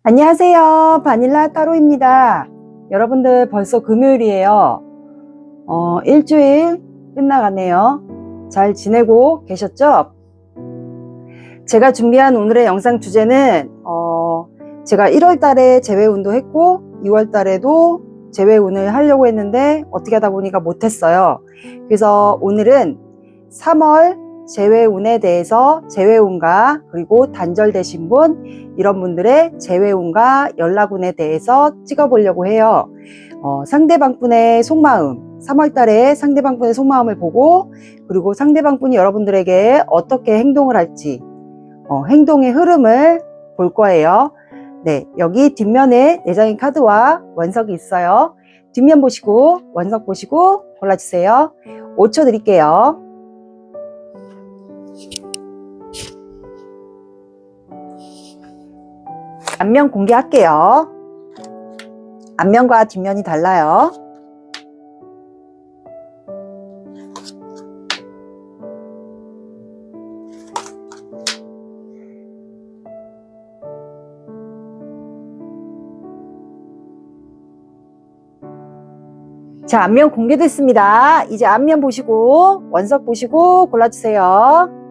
안녕하세요. 바닐라 따로입니다. 여러분들 벌써 금요일이에요. 일주일 끝나가네요. 잘 지내고 계셨죠? 제가 준비한 오늘의 영상 주제는 제가 1월 달에 재회운도 했고 2월 달에도 재회운을 하려고 했는데 어떻게 하다 보니까 못했어요. 그래서 오늘은 3월 재회운에 대해서 재회운과 그리고 단절되신 분 이런 분들의 재회운과 연락운에 대해서 찍어보려고 해요. 상대방 분의 속마음 3월 달에 상대방 분의 속마음을 보고 그리고 상대방 분이 여러분들에게 어떻게 행동을 할지 행동의 흐름을 볼 거예요. 네, 여기 뒷면에 내장의 카드와 원석이 있어요. 뒷면 보시고 원석 보시고 골라주세요. 5초 드릴게요. 앞면 공개할게요. 앞면과 뒷면이 달라요. 자, 앞면 공개됐습니다. 이제 앞면 보시고 원석 보시고 골라주세요.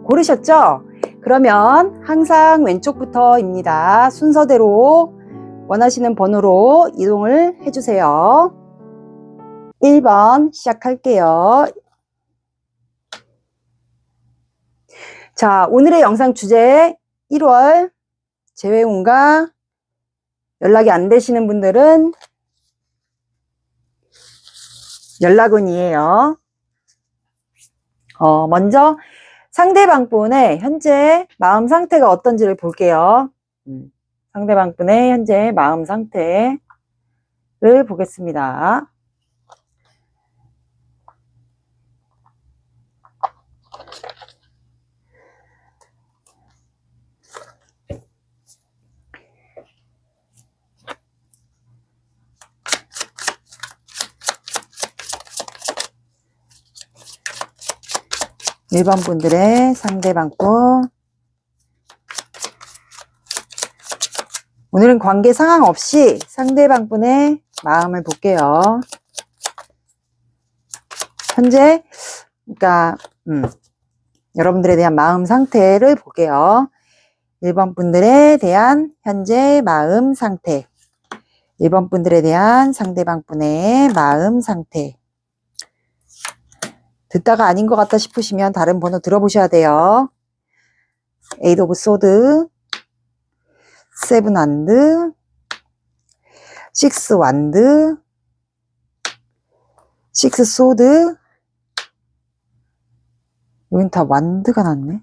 고르셨죠? 그러면 항상 왼쪽부터입니다. 순서대로 원하시는 번호로 이동을 해주세요. 1번 시작할게요. 자, 오늘의 영상 주제 1월 재회운과 연락이 안 되시는 분들은 연락운이에요. 먼저 상대방 분의 현재 마음 상태가 어떤지를 볼게요. 상대방 분의 현재 마음 상태를 보겠습니다. 일번 분들의 상대방 분. 오늘은 관계 상황 없이 상대방 분의 마음을 볼게요. 현재, 그러니까, 여러분들에 대한 마음 상태를 볼게요. 1번 분들에 대한 현재 마음 상태. 1번 분들에 대한 상대방 분의 마음 상태. 듣다가 아닌 것 같다 싶으시면 다른 번호 들어보셔야 돼요. 8 오브 소드, 7 완드, 6 완드, 6 소드. 여긴 다 완드가 났네.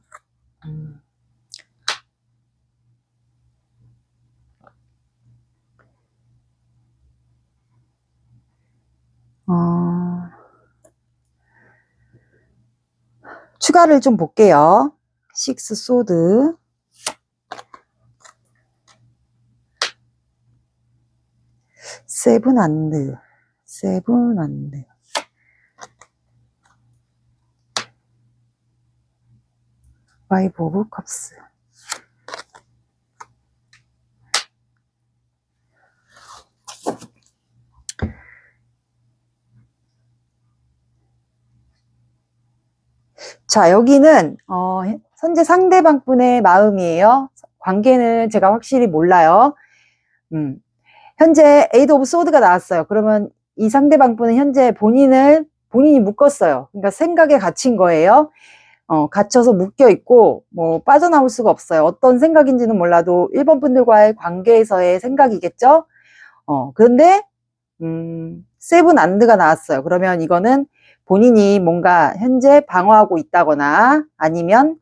추가를 좀 볼게요. 6 소드, 7 완드, 7 완드, 5 오브 컵스. 자, 여기는 현재 상대방 분의 마음이에요. 관계는 제가 확실히 몰라요. 현재 8 오브 소드가 나왔어요. 그러면 이 상대방 분은 현재 본인이 묶었어요. 그러니까 생각에 갇힌 거예요. 갇혀서 묶여 있고 뭐 빠져나올 수가 없어요. 어떤 생각인지는 몰라도 1번 분들과의 관계에서의 생각이겠죠. 그런데 7 안드가 나왔어요. 그러면 이거는 본인이 뭔가 현재 방어하고 있다거나 아니면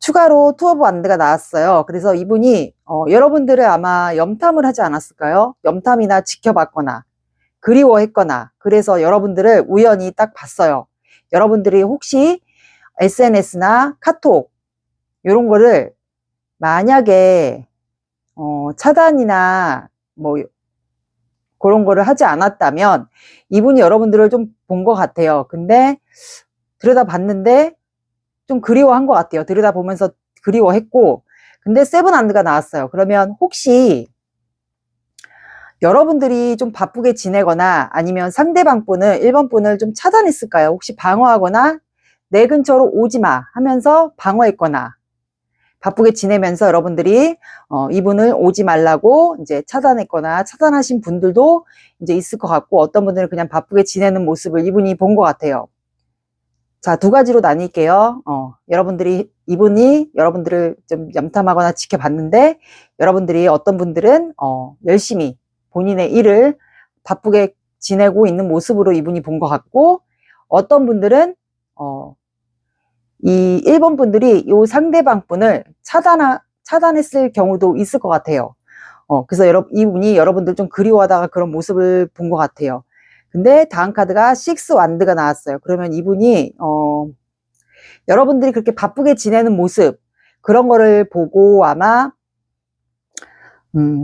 추가로 2 오브 완드가 나왔어요. 그래서 이분이 여러분들을 아마 염탐을 하지 않았을까요? 염탐이나 지켜봤거나 그리워했거나 그래서 여러분들을 우연히 딱 봤어요. 여러분들이 혹시 SNS나 카톡 이런 거를 만약에 차단이나 뭐 그런 거를 하지 않았다면 이분이 여러분들을 좀 본 것 같아요. 근데 들여다봤는데 좀 그리워한 것 같아요. 들여다보면서 그리워했고, 근데 세븐한드가 나왔어요. 그러면 혹시 여러분들이 좀 바쁘게 지내거나 아니면 상대방 분을 1번 분을 좀 차단했을까요? 혹시 방어하거나 내 근처로 오지 마 하면서 방어했거나 바쁘게 지내면서 여러분들이 이분을 오지 말라고 이제 차단했거나 차단하신 분들도 이제 있을 것 같고, 어떤 분들은 그냥 바쁘게 지내는 모습을 이분이 본 것 같아요. 자, 두 가지로 나뉠게요. 이분이 여러분들을 좀 염탐하거나 지켜봤는데, 여러분들이 어떤 분들은 열심히 본인의 일을 바쁘게 지내고 있는 모습으로 이분이 본 것 같고, 어떤 분들은 이 1번 분들이 이 상대방 분을 차단했을 경우도 있을 것 같아요. 그래서 이분이 여러분들 좀 그리워하다가 그런 모습을 본 것 같아요. 근데 다음 카드가 6 완드가 나왔어요. 그러면 이분이 여러분들이 그렇게 바쁘게 지내는 모습, 그런 거를 보고 아마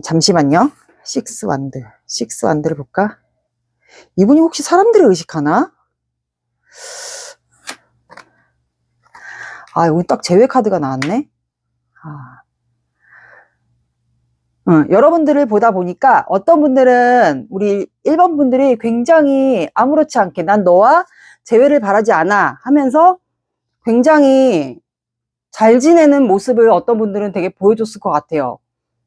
잠시만요. 6 완드, 6 완드를 볼까? 이분이 혹시 사람들을 의식하나? 아, 여기 딱 제외 카드가 나왔네. 여러분들을 보다 보니까 어떤 분들은 우리 1번 분들이 굉장히 아무렇지 않게 난 너와 재회를 바라지 않아 하면서 굉장히 잘 지내는 모습을 어떤 분들은 되게 보여줬을 것 같아요.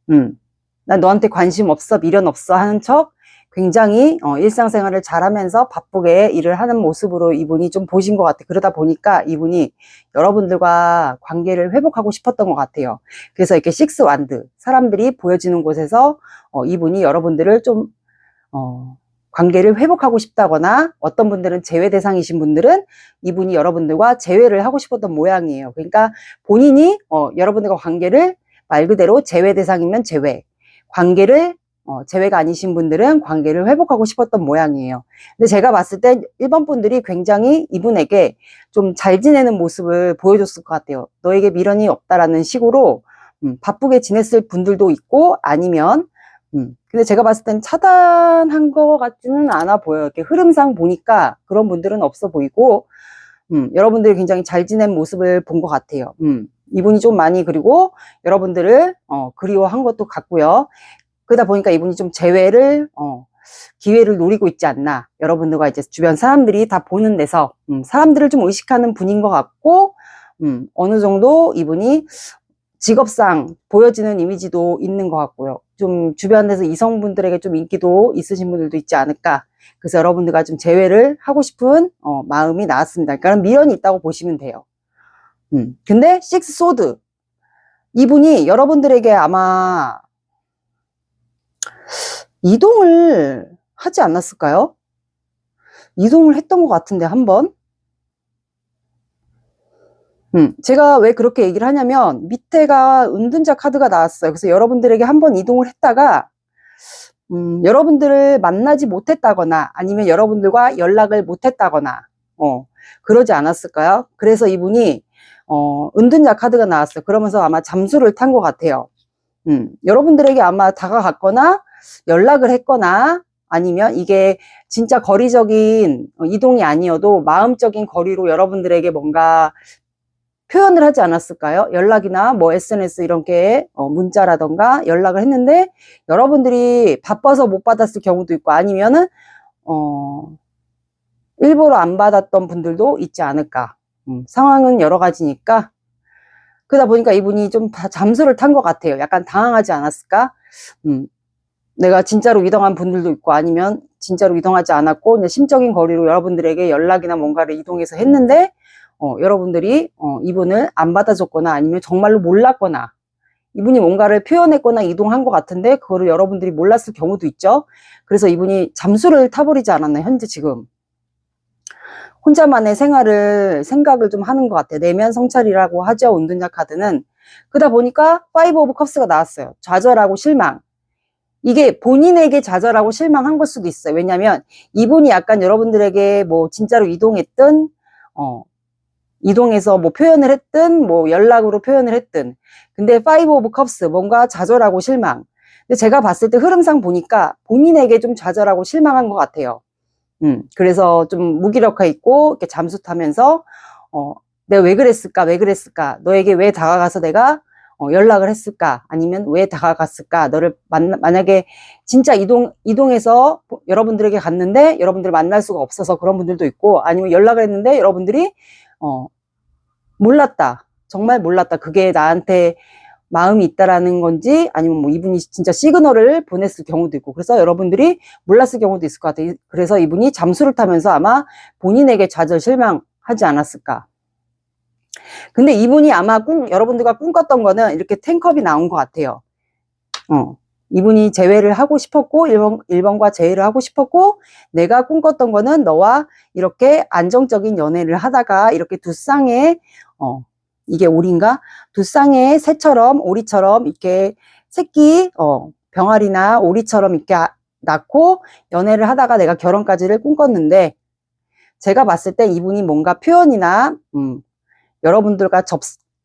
난 너한테 관심 없어, 미련 없어 하는 척 굉장히 일상생활을 잘하면서 바쁘게 일을 하는 모습으로 이분이 좀 보신 것 같아요. 그러다 보니까 이분이 여러분들과 관계를 회복하고 싶었던 것 같아요. 그래서 이렇게 6 완드, 사람들이 보여지는 곳에서 이분이 여러분들을 좀 관계를 회복하고 싶다거나, 어떤 분들은 재회 대상이신 분들은 이분이 여러분들과 재회를 하고 싶었던 모양이에요. 그러니까 본인이 여러분들과 관계를 말 그대로 재회 대상이면 재회, 관계를 재회가 아니신 분들은 관계를 회복하고 싶었던 모양이에요. 근데 제가 봤을 때 1번 분들이 굉장히 이분에게 좀 잘 지내는 모습을 보여줬을 것 같아요. 너에게 미련이 없다라는 식으로 바쁘게 지냈을 분들도 있고, 아니면 근데 제가 봤을 땐 차단한 것 같지는 않아 보여요. 이렇게 흐름상 보니까 그런 분들은 없어 보이고, 여러분들이 굉장히 잘 지낸 모습을 본 것 같아요. 이분이 좀 많이, 그리고 여러분들을 그리워한 것도 같고요. 그러다 보니까 이분이 좀 재회를 기회를 노리고 있지 않나. 여러분들과 이제 주변 사람들이 다 보는 데서 사람들을 좀 의식하는 분인 것 같고, 어느 정도 이분이 직업상 보여지는 이미지도 있는 것 같고요. 좀 주변에서 이성분들에게 좀 인기도 있으신 분들도 있지 않을까. 그래서 여러분들과 좀 재회를 하고 싶은 마음이 나왔습니다. 그러니까 미련이 있다고 보시면 돼요. 근데 6 소드, 이분이 여러분들에게 아마 이동을 하지 않았을까요? 이동을 했던 것 같은데 한번. 제가 왜 그렇게 얘기를 하냐면 밑에가 은둔자 카드가 나왔어요. 그래서 여러분들에게 한번 이동을 했다가 여러분들을 만나지 못했다거나 아니면 여러분들과 연락을 못했다거나 그러지 않았을까요? 그래서 이분이 은둔자 카드가 나왔어요. 그러면서 아마 잠수를 탄 것 같아요. 여러분들에게 아마 다가갔거나 연락을 했거나, 아니면 이게 진짜 거리적인 이동이 아니어도 마음적인 거리로 여러분들에게 뭔가 표현을 하지 않았을까요? 연락이나 뭐 SNS 이렇게 문자라던가 연락을 했는데 여러분들이 바빠서 못 받았을 경우도 있고, 아니면은 일부러 안 받았던 분들도 있지 않을까. 상황은 여러 가지니까. 그러다 보니까 이분이 좀 잠수를 탄 것 같아요. 약간 당황하지 않았을까? 내가 진짜로 이동한 분들도 있고, 아니면 진짜로 이동하지 않았고 그냥 심적인 거리로 여러분들에게 연락이나 뭔가를 이동해서 했는데 여러분들이 이분을 안 받아줬거나 아니면 정말로 몰랐거나, 이분이 뭔가를 표현했거나 이동한 것 같은데 그거를 여러분들이 몰랐을 경우도 있죠. 그래서 이분이 잠수를 타버리지 않았나, 현재 지금. 혼자만의 생각을 좀 하는 것 같아요. 내면 성찰이라고 하죠, 은둔자 카드는. 그러다 보니까 5 오브 컵스가 나왔어요. 좌절하고 실망. 이게 본인에게 좌절하고 실망한 걸 수도 있어요. 왜냐면 이분이 약간 여러분들에게 뭐 진짜로 이동했든 이동해서 뭐 표현을 했든 뭐 연락으로 표현을 했든, 근데 5 오브 컵스, 뭔가 좌절하고 실망, 근데 제가 봤을 때 흐름상 보니까 본인에게 좀 좌절하고 실망한 것 같아요. 그래서 좀 무기력해 있고 이렇게 잠수 타면서 내가 왜 그랬을까? 왜 그랬을까? 너에게 왜 다가가서 내가 연락을 했을까? 아니면 왜 다가갔을까? 너를 만약에 진짜 이동해서 여러분들에게 갔는데 여러분들을 만날 수가 없어서 그런 분들도 있고, 아니면 연락을 했는데 여러분들이 몰랐다. 정말 몰랐다. 그게 나한테 마음이 있다라는 건지, 아니면 뭐 이분이 진짜 시그널을 보냈을 경우도 있고, 그래서 여러분들이 몰랐을 경우도 있을 것 같아요. 그래서 이분이 잠수를 타면서 아마 본인에게 좌절 실망하지 않았을까. 근데 이분이 아마 여러분들과 꿈꿨던 거는 이렇게 탱컵이 나온 것 같아요. 이분이 재회를 하고 싶었고, 1번과 재회를 하고 싶었고, 내가 꿈꿨던 거는 너와 이렇게 안정적인 연애를 하다가 이렇게 두 쌍의 이게 오리인가? 두 쌍의 새처럼, 오리처럼 이렇게 새끼 병아리나 오리처럼 이렇게 낳고 연애를 하다가 내가 결혼까지를 꿈꿨는데, 제가 봤을 때 이분이 뭔가 표현이나 여러분들과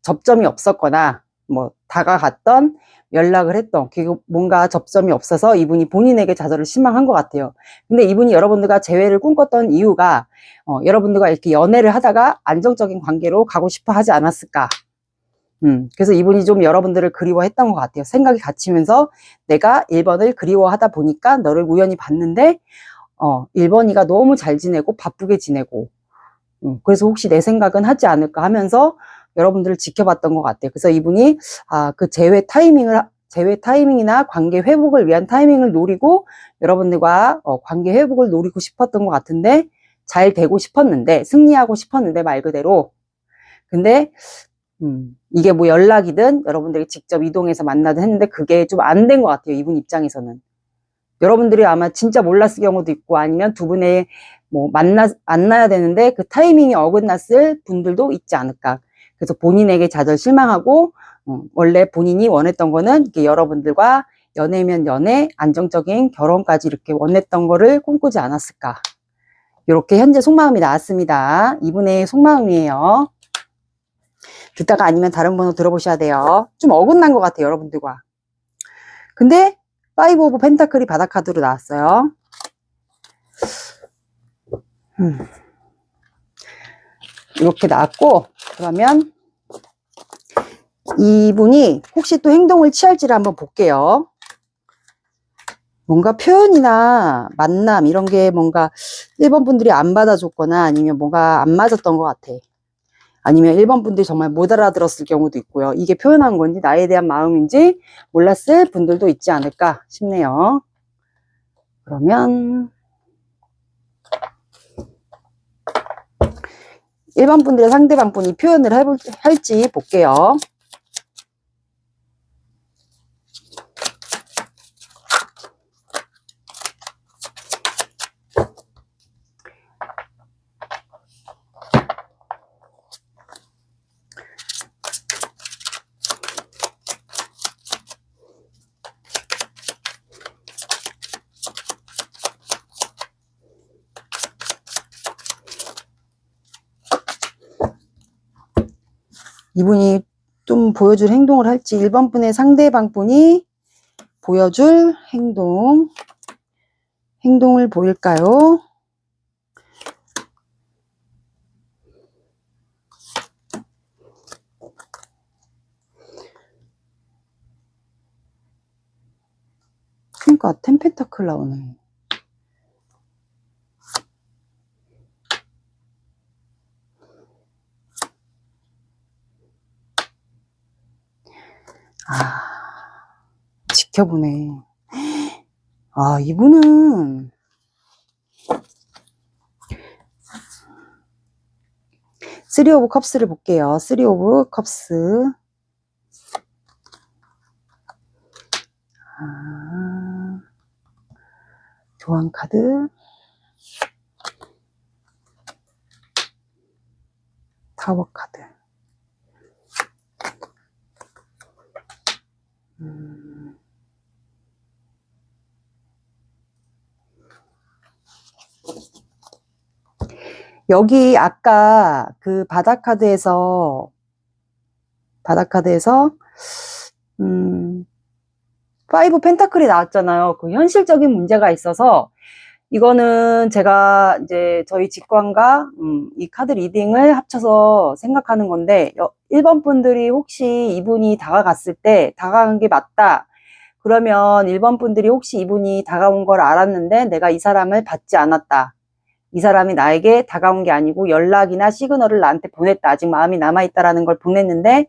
접점이 없었거나 뭐 다가갔던, 연락을 했던, 뭔가 접점이 없어서 이분이 본인에게 좌절을 실망한 것 같아요. 근데 이분이 여러분들과 재회를 꿈꿨던 이유가 여러분들과 이렇게 연애를 하다가 안정적인 관계로 가고 싶어 하지 않았을까. 그래서 이분이 좀 여러분들을 그리워했던 것 같아요. 생각이 갇히면서 내가 1번을 그리워하다 보니까 너를 우연히 봤는데 1번이가 너무 잘 지내고 바쁘게 지내고, 그래서 혹시 내 생각은 하지 않을까 하면서 여러분들을 지켜봤던 것 같아요. 그래서 이분이 그 재회 타이밍이나 관계 회복을 위한 타이밍을 노리고 여러분들과 관계 회복을 노리고 싶었던 것 같은데, 잘 되고 싶었는데, 승리하고 싶었는데 말 그대로. 근데 이게 뭐 연락이든 여러분들이 직접 이동해서 만나든 했는데 그게 좀 안 된 것 같아요. 이분 입장에서는. 여러분들이 아마 진짜 몰랐을 경우도 있고, 아니면 두 분의 뭐 만나야 되는데 그 타이밍이 어긋났을 분들도 있지 않을까. 그래서 본인에게 좌절 실망하고, 원래 본인이 원했던 거는 이렇게 여러분들과 연애면 연애, 안정적인 결혼까지 이렇게 원했던 거를 꿈꾸지 않았을까. 이렇게 현재 속마음이 나왔습니다. 이분의 속마음이에요. 듣다가 아니면 다른 번호 들어보셔야 돼요. 좀 어긋난 것 같아요, 여러분들과. 근데 파이브 오브 펜타클이 바닥 카드로 나왔어요. 이렇게 나왔고, 그러면 이분이 혹시 또 행동을 취할지를 한번 볼게요. 뭔가 표현이나 만남 이런 게 뭔가 1번 분들이 안 받아줬거나, 아니면 뭔가 안 맞았던 것 같아. 아니면 1번 분들이 정말 못 알아들었을 경우도 있고요. 이게 표현한 건지 나에 대한 마음인지 몰랐을 분들도 있지 않을까 싶네요. 그러면 1번 분들의 상대방 분이 표현을 할지 볼게요. 이분이 좀 보여줄 행동을 할지, 1번 분의 상대방 분이 보여줄 행동을 보일까요? 그러니까 템펜타클 나오네. 지켜보네. 이분은 쓰리 오브 컵스를 볼게요. 쓰리 오브 컵스. 교환 카드. 타워 카드. 여기 아까 그 바닥카드에서 파이브 펜타클이 나왔잖아요. 그 현실적인 문제가 있어서 이거는 제가 이제 저희 직관과 이 카드 리딩을 합쳐서 생각하는 건데 1번 분들이 혹시 이분이 다가갔을 때 다가간 게 맞다. 그러면 1번 분들이 혹시 이분이 다가온 걸 알았는데 내가 이 사람을 받지 않았다. 이 사람이 나에게 다가온 게 아니고 연락이나 시그널을 나한테 보냈다. 아직 마음이 남아있다라는 걸 보냈는데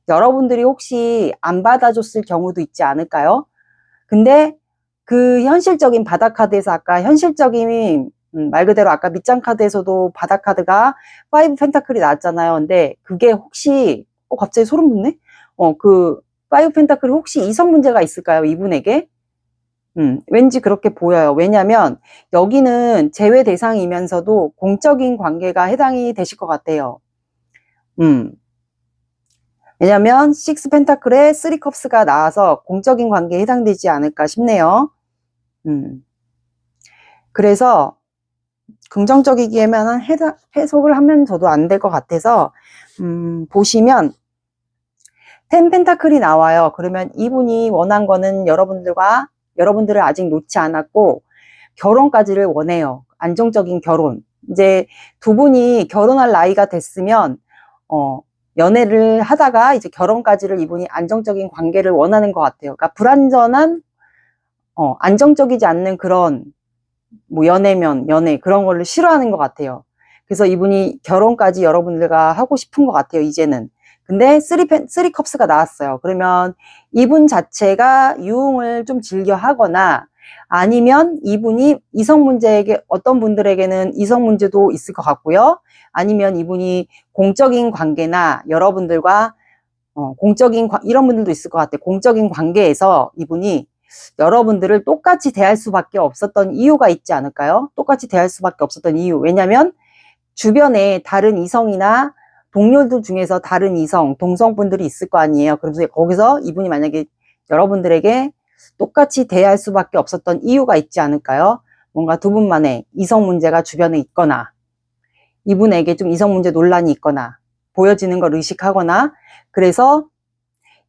여러분들이 혹시 안 받아줬을 경우도 있지 않을까요? 근데 그 현실적인 바닥카드에서 아까 현실적인 말 그대로 아까 밑장 카드에서도 바닥카드가 파이브 펜타클이 나왔잖아요. 근데 그게 혹시 갑자기 소름 돋네? 그 파이브 펜타클이 혹시 이성 문제가 있을까요? 이분에게? 왠지 그렇게 보여요. 왜냐면 여기는 제외 대상이면서도 공적인 관계가 해당이 되실 것 같아요. 왜냐면 6 펜타클에 3 컵스가 나와서 공적인 관계에 해당되지 않을까 싶네요. 그래서 긍정적이기에만 해석을 하면 저도 안 될 것 같아서 보시면 10 펜타클이 나와요. 그러면 이분이 원한 거는 여러분들을 아직 놓지 않았고 결혼까지를 원해요. 안정적인 결혼. 이제 두 분이 결혼할 나이가 됐으면 연애를 하다가 이제 결혼까지를 이분이 안정적인 관계를 원하는 것 같아요. 그러니까 불안전한 안정적이지 않는 그런 뭐 연애 그런 거를 싫어하는 것 같아요. 그래서 이분이 결혼까지 여러분들과 하고 싶은 것 같아요. 이제는. 근데 3 컵스가 나왔어요. 그러면 이분 자체가 유흥을 좀 즐겨 하거나 아니면 이분이 이성 문제에게 어떤 분들에게는 이성 문제도 있을 것 같고요. 아니면 이분이 공적인 관계나 여러분들과 이런 분들도 있을 것 같아요. 공적인 관계에서 이분이 여러분들을 똑같이 대할 수밖에 없었던 이유가 있지 않을까요? 똑같이 대할 수밖에 없었던 이유. 왜냐면 주변에 다른 이성이나 동료들 중에서 다른 이성, 동성분들이 있을 거 아니에요. 그래서 거기서 이분이 만약에 여러분들에게 똑같이 대할 수밖에 없었던 이유가 있지 않을까요? 뭔가 두 분만의 이성 문제가 주변에 있거나 이분에게 좀 이성 문제 논란이 있거나 보여지는 걸 의식하거나 그래서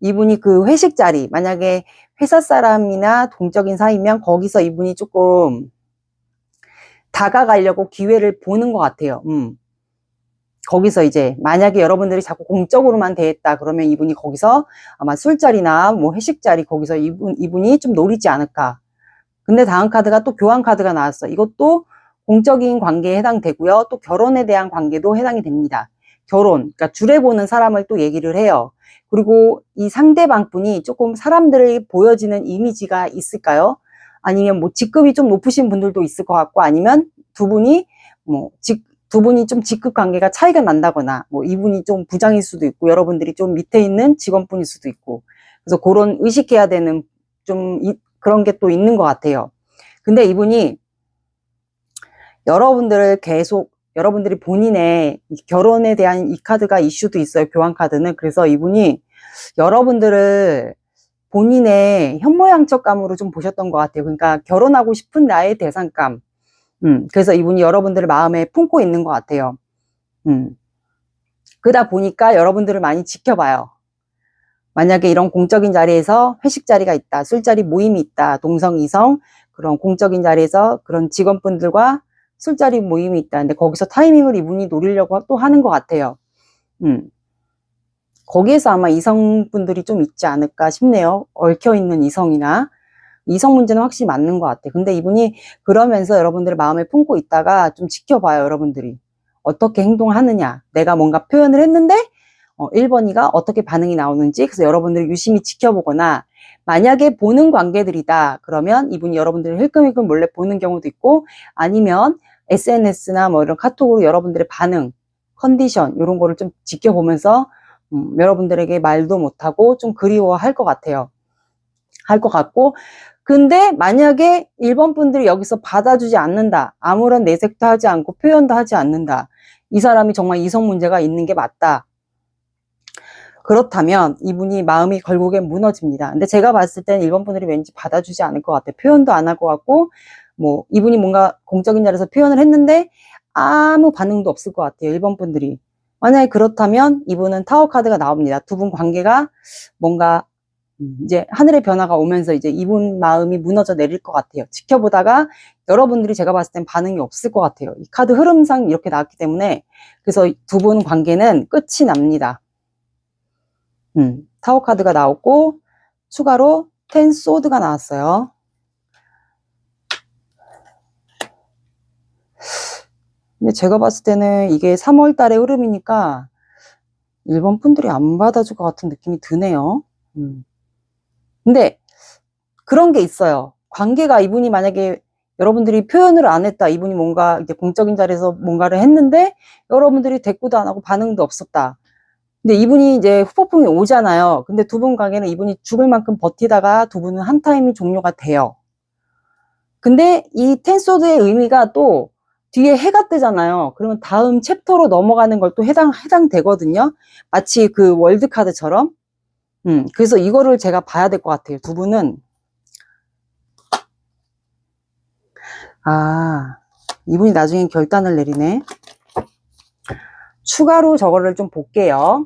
이분이 그 회식 자리, 만약에 회사 사람이나 동적인 사이면 거기서 이분이 조금 다가가려고 기회를 보는 것 같아요. 거기서 이제 만약에 여러분들이 자꾸 공적으로만 대했다 그러면 이분이 거기서 아마 술자리나 뭐 회식 자리 거기서 이분이 좀 노리지 않을까. 근데 다음 카드가 또 교환 카드가 나왔어. 이것도 공적인 관계에 해당되고요. 또 결혼에 대한 관계도 해당이 됩니다. 결혼, 그러니까 줄에 보는 사람을 또 얘기를 해요. 그리고 이 상대방 분이 조금 사람들이 보여지는 이미지가 있을까요? 아니면 뭐 직급이 좀 높으신 분들도 있을 것 같고 아니면 두 분이 좀 직급 관계가 차이가 난다거나 뭐 이분이 좀 부장일 수도 있고 여러분들이 좀 밑에 있는 직원분일 수도 있고 그래서 그런 의식해야 되는 좀 그런 게 또 있는 것 같아요. 근데 이분이 여러분들이 본인의 결혼에 대한 이 카드가 이슈도 있어요. 교환 카드는. 그래서 이분이 여러분들을 본인의 현모양처감으로 좀 보셨던 것 같아요. 그러니까 결혼하고 싶은 나의 대상감. 그래서 이분이 여러분들을 마음에 품고 있는 것 같아요. 그러다 보니까 여러분들을 많이 지켜봐요. 만약에 이런 공적인 자리에서 회식 자리가 있다, 술자리 모임이 있다, 동성, 이성, 그런 공적인 자리에서 그런 직원분들과 술자리 모임이 있다. 근데 거기서 타이밍을 이분이 노리려고 또 하는 것 같아요. 거기에서 아마 이성분들이 좀 있지 않을까 싶네요. 얽혀있는 이성이나. 이성 문제는 확실히 맞는 것 같아요. 근데 이분이 그러면서 여러분들을 마음에 품고 있다가 좀 지켜봐요, 여러분들이. 어떻게 행동하느냐. 내가 뭔가 표현을 했는데 1번이가 어떻게 반응이 나오는지 그래서 여러분들을 유심히 지켜보거나 만약에 보는 관계들이다 그러면 이분이 여러분들을 힐끔힐끔 몰래 보는 경우도 있고 아니면 SNS나 뭐 이런 카톡으로 여러분들의 반응, 컨디션 이런 거를 좀 지켜보면서 여러분들에게 말도 못하고 좀 그리워할 것 같아요. 할 것 같고 근데 만약에 1번 분들이 여기서 받아주지 않는다. 아무런 내색도 하지 않고 표현도 하지 않는다. 이 사람이 정말 이성 문제가 있는 게 맞다. 그렇다면 이분이 마음이 결국엔 무너집니다. 근데 제가 봤을 땐 1번 분들이 왠지 받아주지 않을 것 같아요. 표현도 안 할 것 같고 뭐 이분이 뭔가 공적인 자리에서 표현을 했는데 아무 반응도 없을 것 같아요. 1번 분들이. 만약에 그렇다면 이분은 타워 카드가 나옵니다. 두 분 관계가 뭔가 이제 하늘의 변화가 오면서 이제 이분 마음이 무너져 내릴 것 같아요. 지켜보다가 여러분들이 제가 봤을 땐 반응이 없을 것 같아요. 이 카드 흐름상 이렇게 나왔기 때문에. 그래서 두 분 관계는 끝이 납니다. 타워 카드가 나왔고 추가로 텐 소드가 나왔어요. 근데 제가 봤을 때는 이게 3월 달의 흐름이니까 일본 분들이 안 받아줄 것 같은 느낌이 드네요. 근데 그런 게 있어요. 관계가 이분이 만약에 여러분들이 표현을 안 했다. 이분이 뭔가 이제 공적인 자리에서 뭔가를 했는데 여러분들이 대꾸도 안 하고 반응도 없었다. 근데 이분이 이제 후폭풍이 오잖아요. 근데 두 분 관계는 이분이 죽을 만큼 버티다가 두 분은 한 타임이 종료가 돼요. 근데 이 텐소드의 의미가 또 뒤에 해가 뜨잖아요. 그러면 다음 챕터로 넘어가는 걸 또 해당되거든요. 마치 그 월드카드처럼. 그래서 이거를 제가 봐야 될 것 같아요. 두 분은. 이분이 나중에 결단을 내리네. 추가로 저거를 좀 볼게요.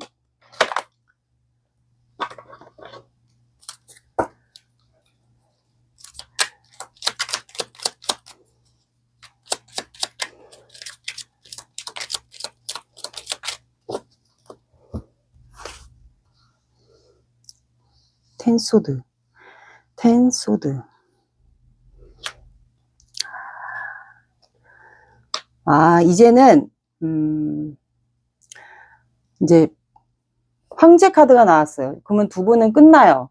텐소드. 이제는 이제 황제 카드가 나왔어요. 그러면 두 분은 끝나요.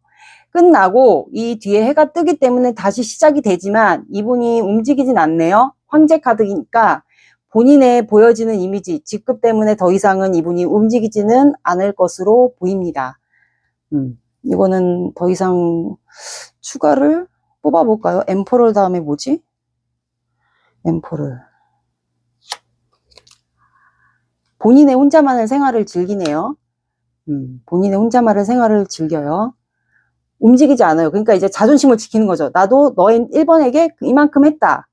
끝나고 이 뒤에 해가 뜨기 때문에 다시 시작이 되지만 이분이 움직이진 않네요. 황제 카드니까 본인의 보여지는 이미지, 직급 때문에 더 이상은 이분이 움직이지는 않을 것으로 보입니다. 이거는 더 이상 추가를 뽑아볼까요? 엠퍼럴 다음에 뭐지? 엠퍼럴. 본인의 혼자만의 생활을 즐기네요. 본인의 혼자만의 생활을 즐겨요. 움직이지 않아요. 그러니까 이제 자존심을 지키는 거죠. 나도 너의 1번에게 이만큼 했다.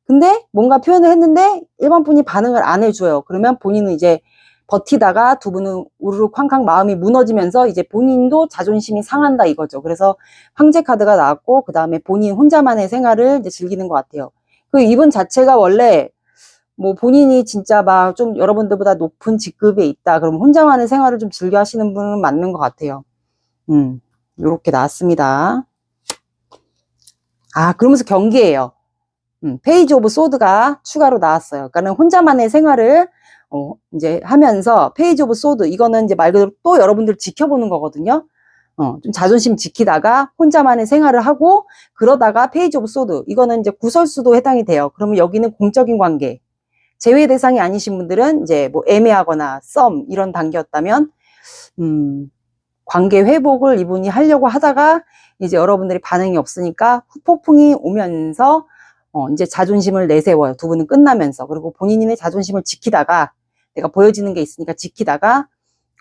근데 뭔가 표현을 했는데 1번 분이 반응을 안 해줘요. 그러면 본인은 이제 버티다가 두 분은 우르르 쾅쾅 마음이 무너지면서 이제 본인도 자존심이 상한다 이거죠. 그래서 황제 카드가 나왔고 그 다음에 본인 혼자만의 생활을 이제 즐기는 것 같아요. 그 이분 자체가 원래 뭐 본인이 진짜 막 좀 여러분들보다 높은 직급에 있다. 그럼 혼자만의 생활을 좀 즐겨 하시는 분은 맞는 것 같아요. 요렇게 나왔습니다. 그러면서 경기예요. 페이지 오브 소드가 추가로 나왔어요. 그러니까는 혼자만의 생활을 이제 하면서 페이지 오브 소드 이거는 이제 말 그대로 또 여러분들 지켜보는 거거든요. 좀 자존심 지키다가 혼자만의 생활을 하고 그러다가 페이지 오브 소드 이거는 이제 구설수도 해당이 돼요. 그러면 여기는 공적인 관계 제외 대상이 아니신 분들은 이제 뭐 애매하거나 썸 이런 단계였다면 관계 회복을 이분이 하려고 하다가 이제 여러분들이 반응이 없으니까 후폭풍이 오면서 이제 자존심을 내세워요. 두 분은 끝나면서. 그리고 본인의 자존심을 지키다가 내가 보여지는 게 있으니까 지키다가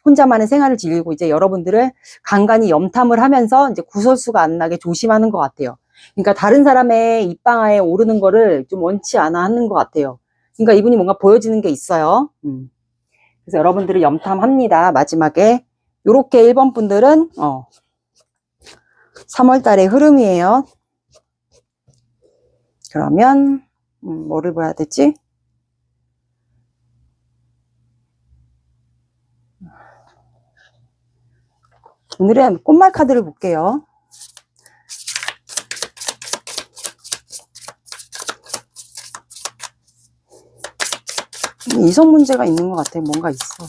혼자만의 생활을 즐기고 이제 여러분들을 간간히 염탐을 하면서 이제 구설수가 안 나게 조심하는 것 같아요. 그러니까 다른 사람의 입방아에 오르는 거를 좀 원치 않아 하는 것 같아요. 그러니까 이분이 뭔가 보여지는 게 있어요. 그래서 여러분들을 염탐합니다. 마지막에. 요렇게 1번 분들은 3월 달의 흐름이에요. 그러면 뭐를 봐야 되지? 오늘은 꽃말 카드를 볼게요. 이성 문제가 있는 것 같아요. 뭔가 있어.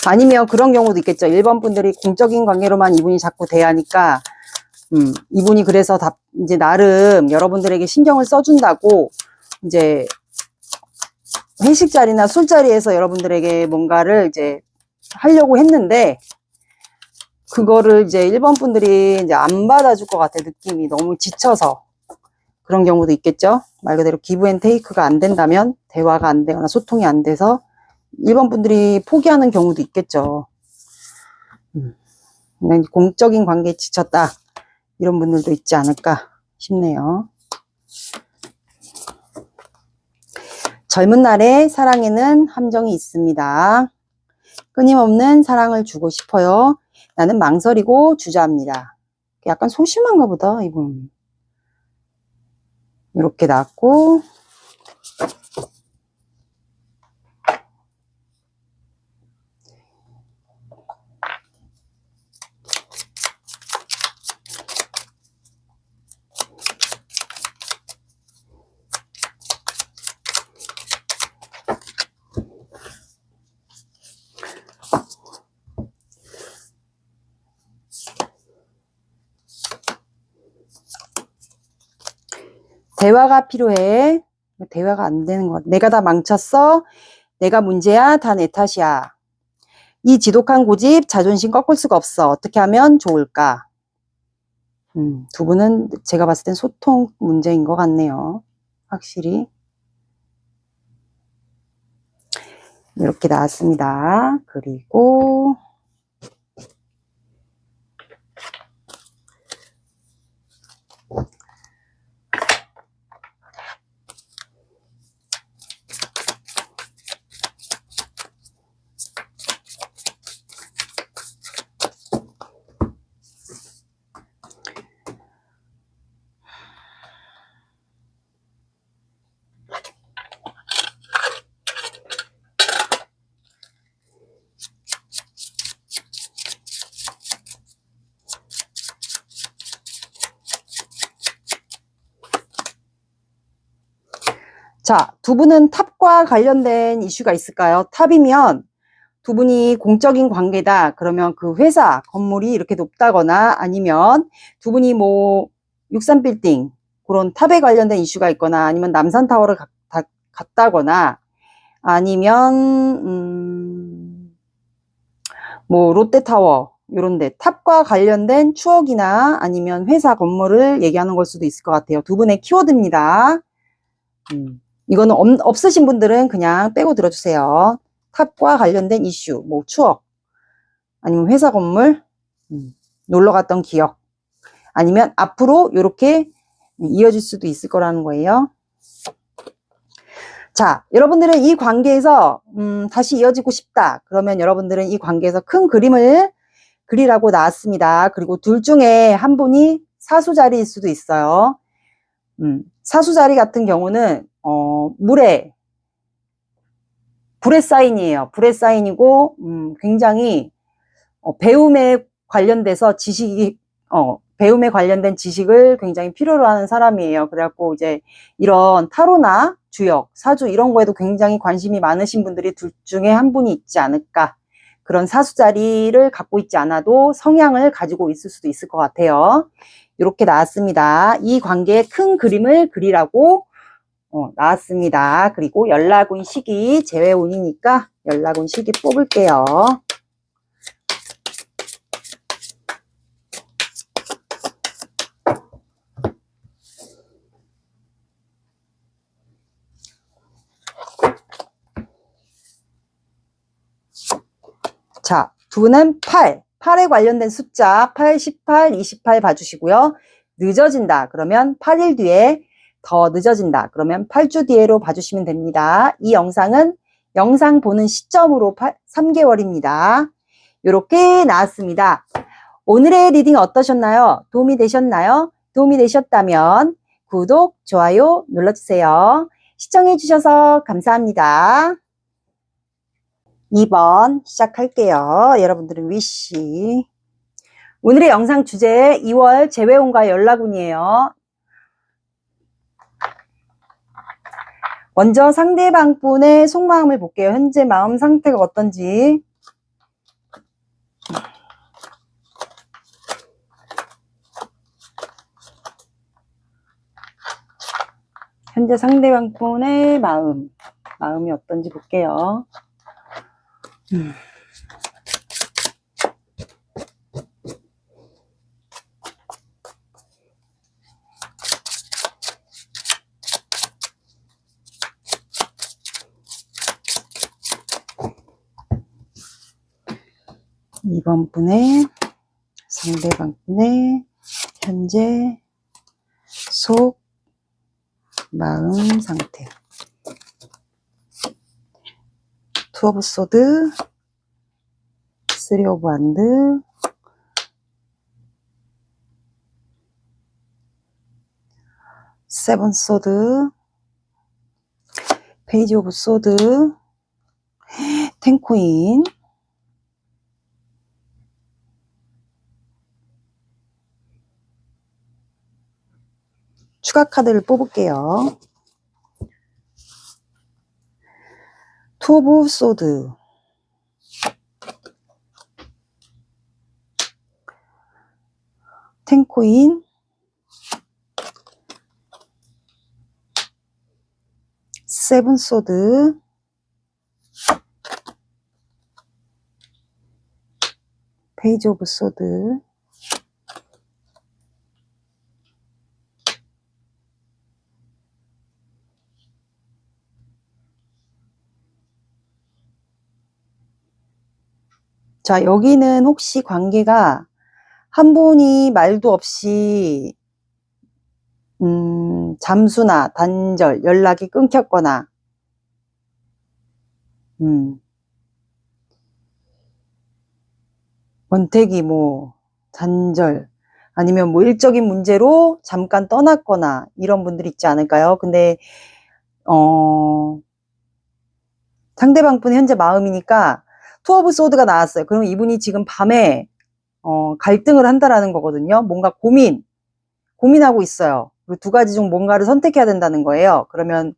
아니면 그런 경우도 있겠죠. 1번 분들이 공적인 관계로만 이분이 자꾸 대하니까 이분이 그래서 이제 나름 여러분들에게 신경을 써준다고 이제 회식 자리나 술자리에서 여러분들에게 뭔가를 이제 하려고 했는데 그거를 이제 1번 분들이 이제 안 받아줄 것 같아. 느낌이 너무 지쳐서 그런 경우도 있겠죠. 말 그대로 기브 앤 테이크가 안 된다면 대화가 안 되거나 소통이 안 돼서 1번 분들이 포기하는 경우도 있겠죠. 공적인 관계에 지쳤다. 이런 분들도 있지 않을까 싶네요. 젊은 날의 사랑에는 함정이 있습니다. 끊임없는 사랑을 주고 싶어요. 나는 망설이고 주저합니다. 약간 소심한가 보다, 이분. 이렇게 나왔고, 대화가 필요해. 대화가 안 되는 것 같아. 내가 다 망쳤어. 내가 문제야. 다 내 탓이야. 이 지독한 고집, 자존심 꺾을 수가 없어. 어떻게 하면 좋을까? 두 분은 제가 봤을 땐 소통 문제인 것 같네요. 확실히. 이렇게 나왔습니다. 그리고 자, 두 분은 탑과 관련된 이슈가 있을까요? 탑이면 두 분이 공적인 관계다. 그러면 그 회사 건물이 이렇게 높다거나 아니면 두 분이 뭐 63빌딩 그런 탑에 관련된 이슈가 있거나 아니면 남산타워를 갔다거나 아니면 뭐 롯데타워 이런데 탑과 관련된 추억이나 아니면 회사 건물을 얘기하는 걸 수도 있을 것 같아요. 두 분의 키워드입니다. 이거는 없으신 분들은 그냥 빼고 들어주세요. 탑과 관련된 이슈, 뭐 추억, 아니면 회사 건물, 놀러 갔던 기억, 아니면 앞으로 이렇게 이어질 수도 있을 거라는 거예요. 자, 여러분들은 이 관계에서 다시 이어지고 싶다. 그러면 여러분들은 이 관계에서 큰 그림을 그리라고 나왔습니다. 그리고 둘 중에 한 분이 사수자리일 수도 있어요. 사수자리 같은 경우는 불의 사인이에요. 불의 사인이고 굉장히 배움에 관련돼서 배움에 관련된 지식을 굉장히 필요로 하는 사람이에요. 그래갖고 이제 이런 타로나 주역, 사주 이런 거에도 굉장히 관심이 많으신 분들이 둘 중에 한 분이 있지 않을까. 그런 사수자리를 갖고 있지 않아도 성향을 가지고 있을 수도 있을 것 같아요. 이렇게 나왔습니다. 이 관계의 큰 그림을 그리라고 나왔습니다. 그리고 연락운 시기, 재회운이니까 연락운 시기 뽑을게요. 자, 두 분은 8에 관련된 숫자 8, 18, 28 봐주시고요. 늦어진다. 그러면 8일 뒤에 더 늦어진다. 그러면 8주 뒤에로 봐주시면 됩니다. 이 영상은 영상 보는 시점으로 3개월입니다. 이렇게 나왔습니다. 오늘의 리딩 어떠셨나요? 도움이 되셨나요? 도움이 되셨다면 구독, 좋아요 눌러주세요. 시청해주셔서 감사합니다. 2번 시작할게요. 여러분들은 위시. 오늘의 영상 주제 2월 재회운과 연락운이에요. 먼저 상대방 분의 속마음을 볼게요. 현재 마음 상태가 어떤지. 현재 상대방 분의 마음이 어떤지 볼게요. 2번 분의 상대방 분의 현재 속 마음 상태. 투 오브 소드, 쓰리 오브 완드, 세븐 소드, 페이지 오브 소드, 텐 코인, 추가 카드를 뽑을게요. 투 오브 소드, 텐 코인, 세븐 소드, 페이지 오브 소드, 자, 여기는 혹시 관계가 한 분이 말도 없이 잠수나 단절, 연락이 끊겼거나 권태기 뭐 단절 아니면 뭐 일적인 문제로 잠깐 떠났거나 이런 분들이 있지 않을까요? 근데 상대방 분의 현재 마음이니까 투 오브 소드가 나왔어요. 그럼 이분이 지금 밤에 갈등을 한다라는 거거든요. 뭔가 고민하고 있어요. 그리고 두 가지 중 뭔가를 선택해야 된다는 거예요. 그러면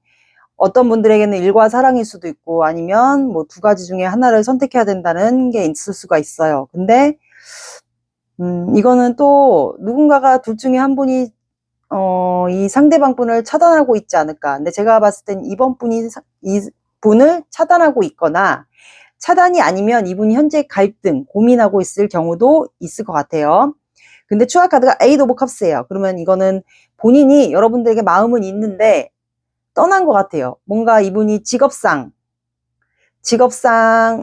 어떤 분들에게는 일과 사랑일 수도 있고 아니면 뭐 두 가지 중에 하나를 선택해야 된다는 게 있을 수가 있어요. 근데 이거는 또 누군가가 둘 중에 한 분이 이 상대방 분을 차단하고 있지 않을까. 근데 제가 봤을 땐 이번 분이 이 분을 차단하고 있거나 차단이 아니면 이분이 현재 갈등, 고민하고 있을 경우도 있을 것 같아요. 근데 추가 카드가 에이드 오브 컵스예요. 그러면 이거는 본인이 여러분들에게 마음은 있는데 떠난 것 같아요. 뭔가 이분이 직업상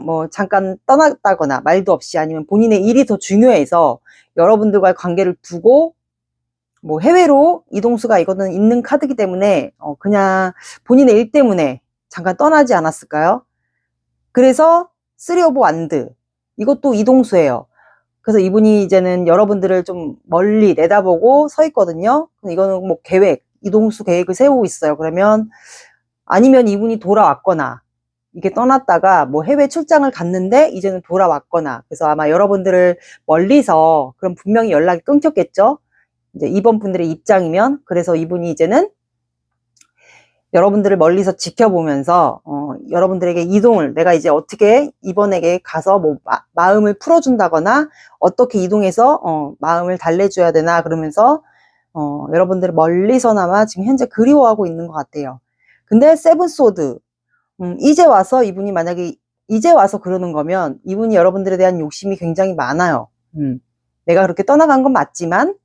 뭐 잠깐 떠났다거나 말도 없이 아니면 본인의 일이 더 중요해서 여러분들과의 관계를 두고 뭐 해외로 이동수가 이거는 있는 카드이기 때문에 그냥 본인의 일 때문에 잠깐 떠나지 않았을까요? 그래서 쓰리 오브 완드 이것도 이동수예요. 그래서 이분이 이제는 여러분들을 좀 멀리 내다보고 서 있거든요. 이거는 뭐 이동수 계획을 세우고 있어요. 그러면 아니면 이분이 돌아왔거나 이게 떠났다가 뭐 해외 출장을 갔는데 이제는 돌아왔거나 그래서 아마 여러분들을 멀리서 그럼 분명히 연락이 끊겼겠죠. 이제 이번 분들의 입장이면 그래서 이분이 이제는 여러분들을 멀리서 지켜보면서 여러분들에게 이동을 내가 이제 어떻게 이번에게 가서 뭐 마음을 풀어준다거나 어떻게 이동해서 마음을 달래줘야 되나 그러면서 여러분들을 멀리서나마 지금 현재 그리워하고 있는 것 같아요. 근데 세븐 소드 이제 와서 이분이 만약에 이제 와서 그러는 거면 이분이 여러분들에 대한 욕심이 굉장히 많아요. 내가 그렇게 떠나간 건 맞지만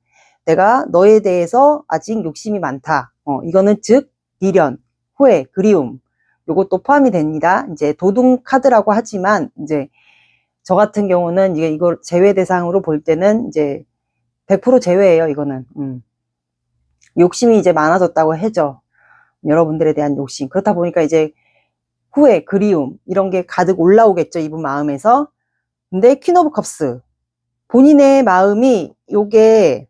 내가 너에 대해서 아직 욕심이 많다. 이거는 즉 미련, 후회, 그리움 요것도 포함이 됩니다. 이제 도둑 카드라고 하지만 이제 저 같은 경우는 이걸 제외 대상으로 볼 때는 이제 100% 제외예요. 이거는 욕심이 이제 많아졌다고 해죠. 여러분들에 대한 욕심. 그렇다 보니까 이제 후회, 그리움 이런 게 가득 올라오겠죠. 이분 마음에서. 근데 퀸 오브 컵스 본인의 마음이 요게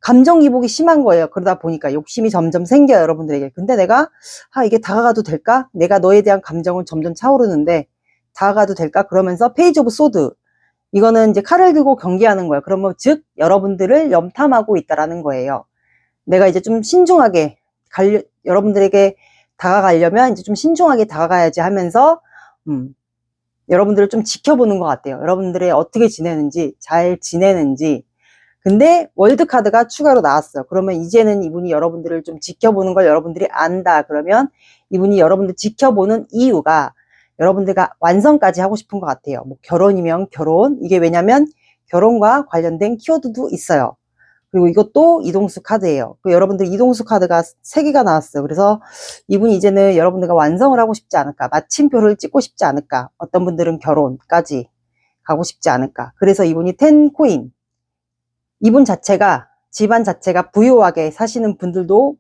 감정 기복이 심한 거예요. 그러다 보니까 욕심이 점점 생겨요. 여러분들에게. 근데 내가 이게 다가가도 될까? 내가 너에 대한 감정은 점점 차오르는데 다가가도 될까? 그러면서 페이지 오브 소드 이거는 이제 칼을 들고 경기하는 거예요. 그러면 즉 여러분들을 염탐하고 있다라는 거예요. 내가 이제 좀 신중하게 여러분들에게 다가가려면 이제 좀 신중하게 다가가야지 하면서 여러분들을 좀 지켜보는 것 같아요. 여러분들의 어떻게 지내는지 잘 지내는지. 근데 월드 카드가 추가로 나왔어요. 그러면 이제는 이분이 여러분들을 좀 지켜보는 걸 여러분들이 안다. 그러면 이분이 여러분들 지켜보는 이유가 여러분들과 완성까지 하고 싶은 것 같아요. 뭐 결혼이면 결혼. 이게 왜냐면 결혼과 관련된 키워드도 있어요. 그리고 이것도 이동수 카드예요. 여러분들 이동수 카드가 3개가 나왔어요. 그래서 이분이 이제는 여러분들과 완성을 하고 싶지 않을까. 마침표를 찍고 싶지 않을까. 어떤 분들은 결혼까지 가고 싶지 않을까. 그래서 이분이 10 코인. 이분 자체가 집안 자체가 부유하게 사시는 분들도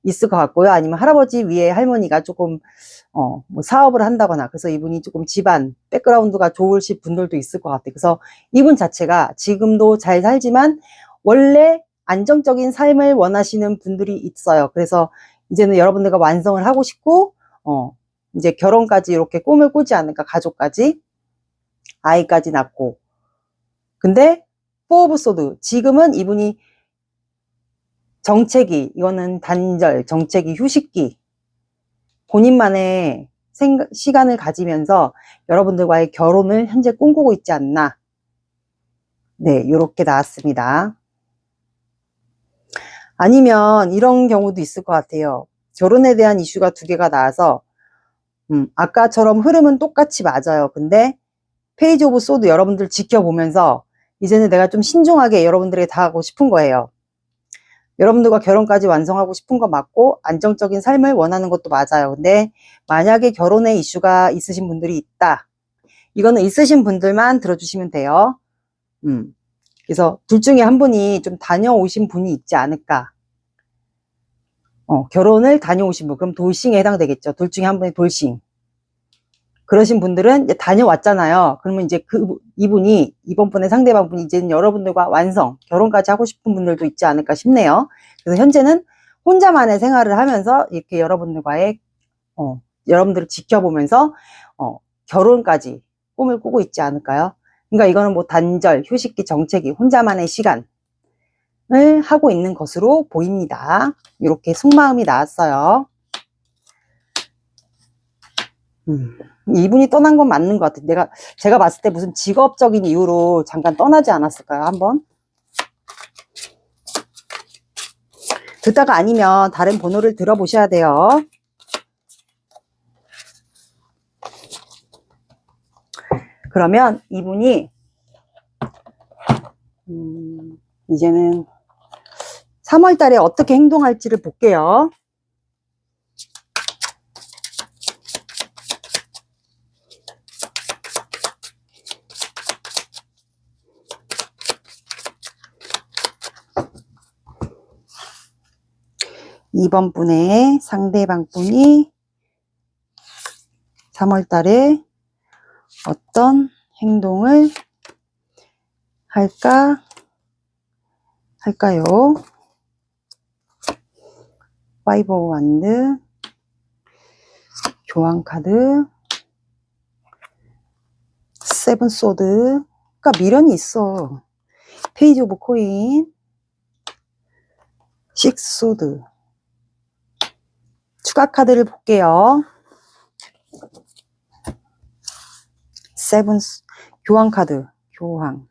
있을 것 같고요. 아니면 할아버지 위에 할머니가 조금 뭐 사업을 한다거나, 그래서 이분이 조금 집안 백그라운드가 좋으실 분들도 있을 것 같아요. 그래서 이분 자체가 지금도 잘 살지만 원래 안정적인 삶을 원하시는 분들이 있어요. 그래서 이제는 여러분들과 완성을 하고 싶고 이제 결혼까지 이렇게 꿈을 꾸지 않을까, 가족까지, 아이까지 낳고. 근데 포 오브 소드, 지금은 이분이 정체기, 이거는 단절, 정체기, 휴식기, 본인만의 시간을 가지면서 여러분들과의 결혼을 현재 꿈꾸고 있지 않나. 네, 이렇게 나왔습니다. 아니면 이런 경우도 있을 것 같아요. 결혼에 대한 이슈가 두 개가 나와서 아까처럼 흐름은 똑같이 맞아요. 근데 페이지 오브 소드 여러분들 지켜보면서 이제는 내가 좀 신중하게 여러분들에게 다가가고 싶은 거예요. 여러분들과 결혼까지 완성하고 싶은 거 맞고 안정적인 삶을 원하는 것도 맞아요. 근데 만약에 결혼에 이슈가 있으신 분들이 있다. 이거는 있으신 분들만 들어주시면 돼요. 그래서 둘 중에 한 분이 좀 다녀오신 분이 있지 않을까. 결혼을 다녀오신 분, 그럼 돌싱에 해당되겠죠. 둘 중에 한 분이 돌싱. 그러신 분들은 이제 다녀왔잖아요. 그러면 이제 이분이, 이번 분의 상대방분이 이제는 여러분들과 완성, 결혼까지 하고 싶은 분들도 있지 않을까 싶네요. 그래서 현재는 혼자만의 생활을 하면서 이렇게 여러분들과의, 여러분들을 지켜보면서, 결혼까지 꿈을 꾸고 있지 않을까요? 그러니까 이거는 뭐 단절, 휴식기, 정체기, 혼자만의 시간을 하고 있는 것으로 보입니다. 이렇게 속마음이 나왔어요. 이분이 떠난 건 맞는 것 같아요. 제가 봤을 때 무슨 직업적인 이유로 잠깐 떠나지 않았을까요? 한번 듣다가 아니면 다른 번호를 들어보셔야 돼요. 그러면 이분이 이제는 3월 달에 어떻게 행동할지를 볼게요. 이번 분의 상대방 분이 3월 달에 어떤 행동을 할까요? 5 오브 완드, 교황 카드, 7 소드, 그러니까 미련이 있어. 페이지 오브 코인, 6 소드. 추가 카드를 볼게요. 7, 교황 카드, 교황.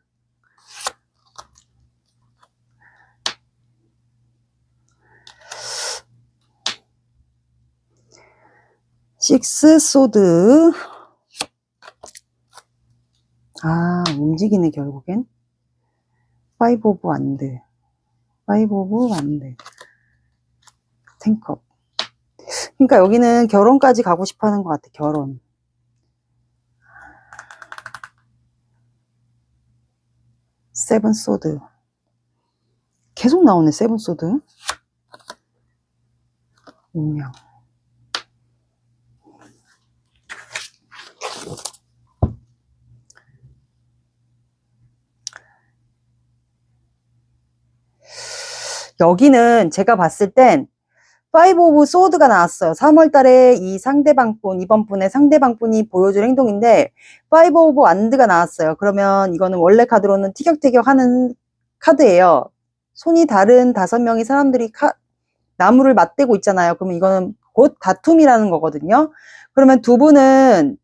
식스 소드. 움직이네, 결국엔. 5 오브 완드. 5 오브 완드. 탱컵. 그러니까 여기는 결혼까지 가고 싶어 하는 것 같아, 결혼. 세븐 소드. 계속 나오네, 세븐 소드. 운명. 여기는 제가 봤을 땐 5 오브 소드가 나왔어요. 3월 달에 이 상대방분, 이번 분의 상대방분이 보여줄 행동인데 5 오브 완드가 나왔어요. 그러면 이거는 원래 카드로는 티격태격 하는 카드예요. 손이 다른 5명의 사람들이 나무를 맞대고 있잖아요. 그러면 이거는 곧 다툼이라는 거거든요. 그러면 두 분은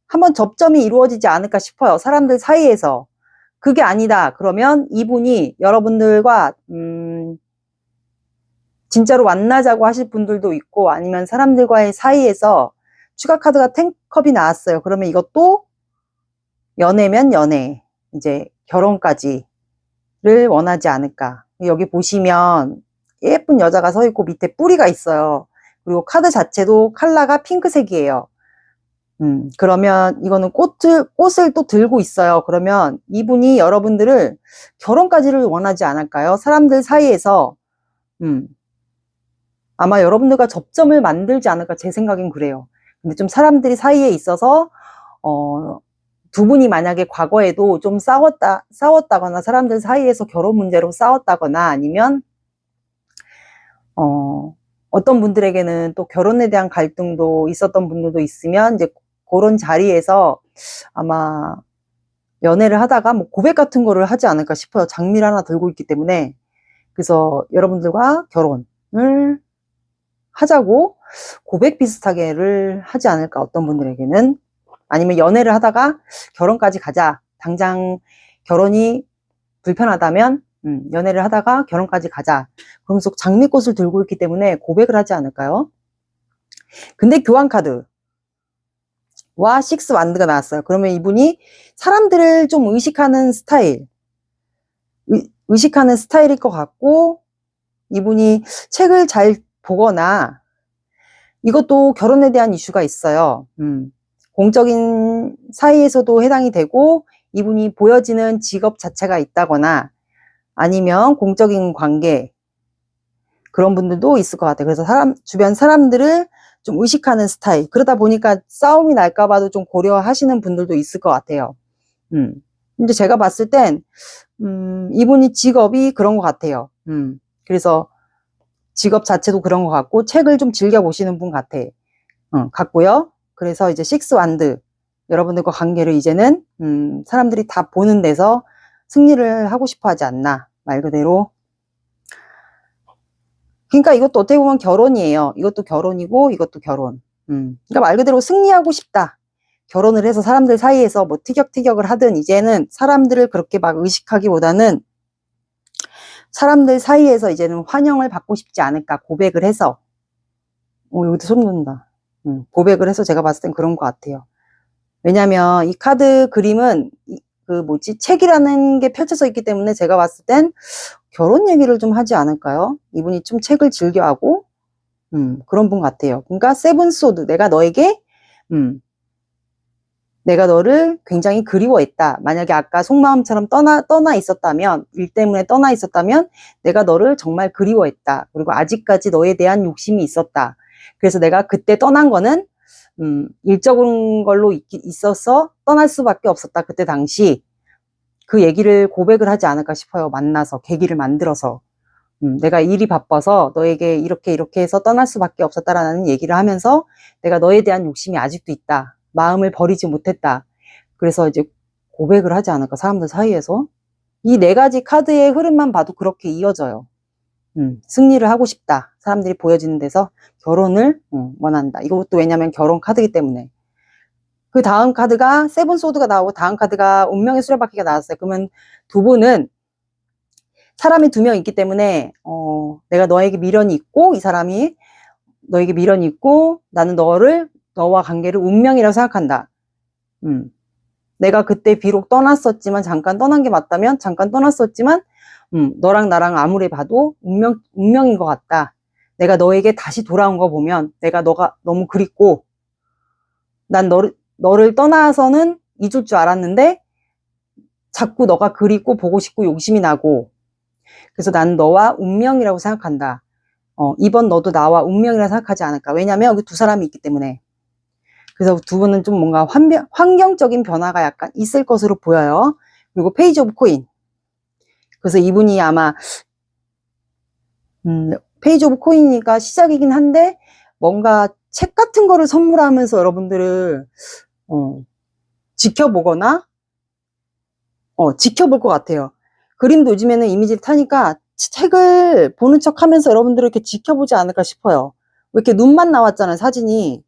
한번 접점이 이루어지지 않을까 싶어요. 사람들 사이에서. 그게 아니다. 그러면 이분이 여러분들과 진짜로 만나자고 하실 분들도 있고, 아니면 사람들과의 사이에서 추가 카드가 탱컵이 나왔어요. 그러면 이것도 연애면 연애, 이제 결혼까지를 원하지 않을까. 여기 보시면 예쁜 여자가 서 있고 밑에 뿌리가 있어요. 그리고 카드 자체도 컬러가 핑크색이에요. 그러면 이거는 꽃을 또 들고 있어요. 그러면 이분이 여러분들을 결혼까지를 원하지 않을까요? 사람들 사이에서, 아마 여러분들과 접점을 만들지 않을까 제 생각엔 그래요. 근데 좀 사람들이 사이에 있어서 두 분이 만약에 과거에도 좀 싸웠다거나 사람들 사이에서 결혼 문제로 싸웠다거나 아니면 어떤 분들에게는 또 결혼에 대한 갈등도 있었던 분들도 있으면 이제 그런 자리에서 아마 연애를 하다가 뭐 고백 같은 거를 하지 않을까 싶어요. 장미를 하나 들고 있기 때문에. 그래서 여러분들과 결혼을 하자고 고백 비슷하게를 하지 않을까, 어떤 분들에게는. 아니면 연애를 하다가 결혼까지 가자, 당장 결혼이 불편하다면 연애를 하다가 결혼까지 가자, 그러면서 장미꽃을 들고 있기 때문에 고백을 하지 않을까요? 근데 교환카드와 식스 완드가 나왔어요. 그러면 이분이 사람들을 좀 의식하는 스타일일 것 같고, 이분이 책을 잘 보거나, 이것도 결혼에 대한 이슈가 있어요. 공적인 사이에서도 해당이 되고, 이분이 보여지는 직업 자체가 있다거나 아니면 공적인 관계, 그런 분들도 있을 것 같아요. 그래서 주변 사람들을 좀 의식하는 스타일. 그러다 보니까 싸움이 날까 봐도 좀 고려하시는 분들도 있을 것 같아요. 근데 제가 봤을 땐 이분이 직업이 그런 것 같아요. 그래서 직업 자체도 그런 것 같고, 책을 좀 즐겨 보시는 분 같고요. 그래서 이제 식스 완드, 여러분들과 관계를 이제는 사람들이 다 보는 데서 승리를 하고 싶어 하지 않나, 말 그대로. 그러니까 이것도 어떻게 보면 결혼이에요. 이것도 결혼이고 이것도 결혼. 그러니까 말 그대로 승리하고 싶다. 결혼을 해서 사람들 사이에서 뭐 티격태격을 하든, 이제는 사람들을 그렇게 막 의식하기보다는 사람들 사이에서 이제는 환영을 받고 싶지 않을까, 고백을 해서. 여기도 소름 돋는다. 고백을 해서 제가 봤을 땐 그런 것 같아요. 왜냐면 이 카드 그림은 책이라는 게 펼쳐져 있기 때문에 제가 봤을 땐 결혼 얘기를 좀 하지 않을까요? 이분이 좀 책을 즐겨하고 그런 분 같아요. 그러니까 세븐 소드, 내가 너를 굉장히 그리워했다. 만약에 아까 속마음처럼 떠나 있었다면, 일 때문에 떠나 있었다면 내가 너를 정말 그리워했다. 그리고 아직까지 너에 대한 욕심이 있었다. 그래서 내가 그때 떠난 거는 일적인 걸로 있어서 떠날 수밖에 없었다. 그때 당시 그 얘기를 고백을 하지 않을까 싶어요. 만나서 계기를 만들어서 내가 일이 바빠서 너에게 이렇게 해서 떠날 수밖에 없었다라는 얘기를 하면서 내가 너에 대한 욕심이 아직도 있다. 마음을 버리지 못했다. 그래서 이제 고백을 하지 않을까, 사람들 사이에서. 이 네 가지 카드의 흐름만 봐도 그렇게 이어져요. 승리를 하고 싶다. 사람들이 보여지는 데서 결혼을 원한다. 이것도 왜냐면 결혼 카드이기 때문에. 그 다음 카드가 세븐 소드가 나오고, 다음 카드가 운명의 수레바퀴가 나왔어요. 그러면 두 분은 사람이 두 명 있기 때문에 내가 너에게 미련이 있고, 이 사람이 너에게 미련이 있고, 나는 너와 관계를 운명이라고 생각한다. 내가 그때 비록 떠났었지만, 잠깐 떠난 게 맞다면 잠깐 떠났었지만 너랑 나랑 아무리 봐도 운명인 것 같다. 내가 너에게 다시 돌아온 거 보면 너가 너무 그립고, 난 너를 떠나서는 잊을 줄 알았는데 자꾸 너가 그립고 보고 싶고 욕심이 나고, 그래서 난 너와 운명이라고 생각한다. 이번 너도 나와 운명이라고 생각하지 않을까. 왜냐면 여기 두 사람이 있기 때문에. 그래서 두 분은 좀 뭔가 환경적인 변화가 약간 있을 것으로 보여요. 그리고 페이지 오브 코인. 그래서 이분이 아마 페이지 오브 코인이니까 시작이긴 한데, 뭔가 책 같은 거를 선물하면서 여러분들을 지켜보거나 지켜볼 것 같아요. 그림도 요즘에는 이미지를 타니까 책을 보는 척 하면서 여러분들을 이렇게 지켜보지 않을까 싶어요. 왜 이렇게 눈만 나왔잖아요, 사진이.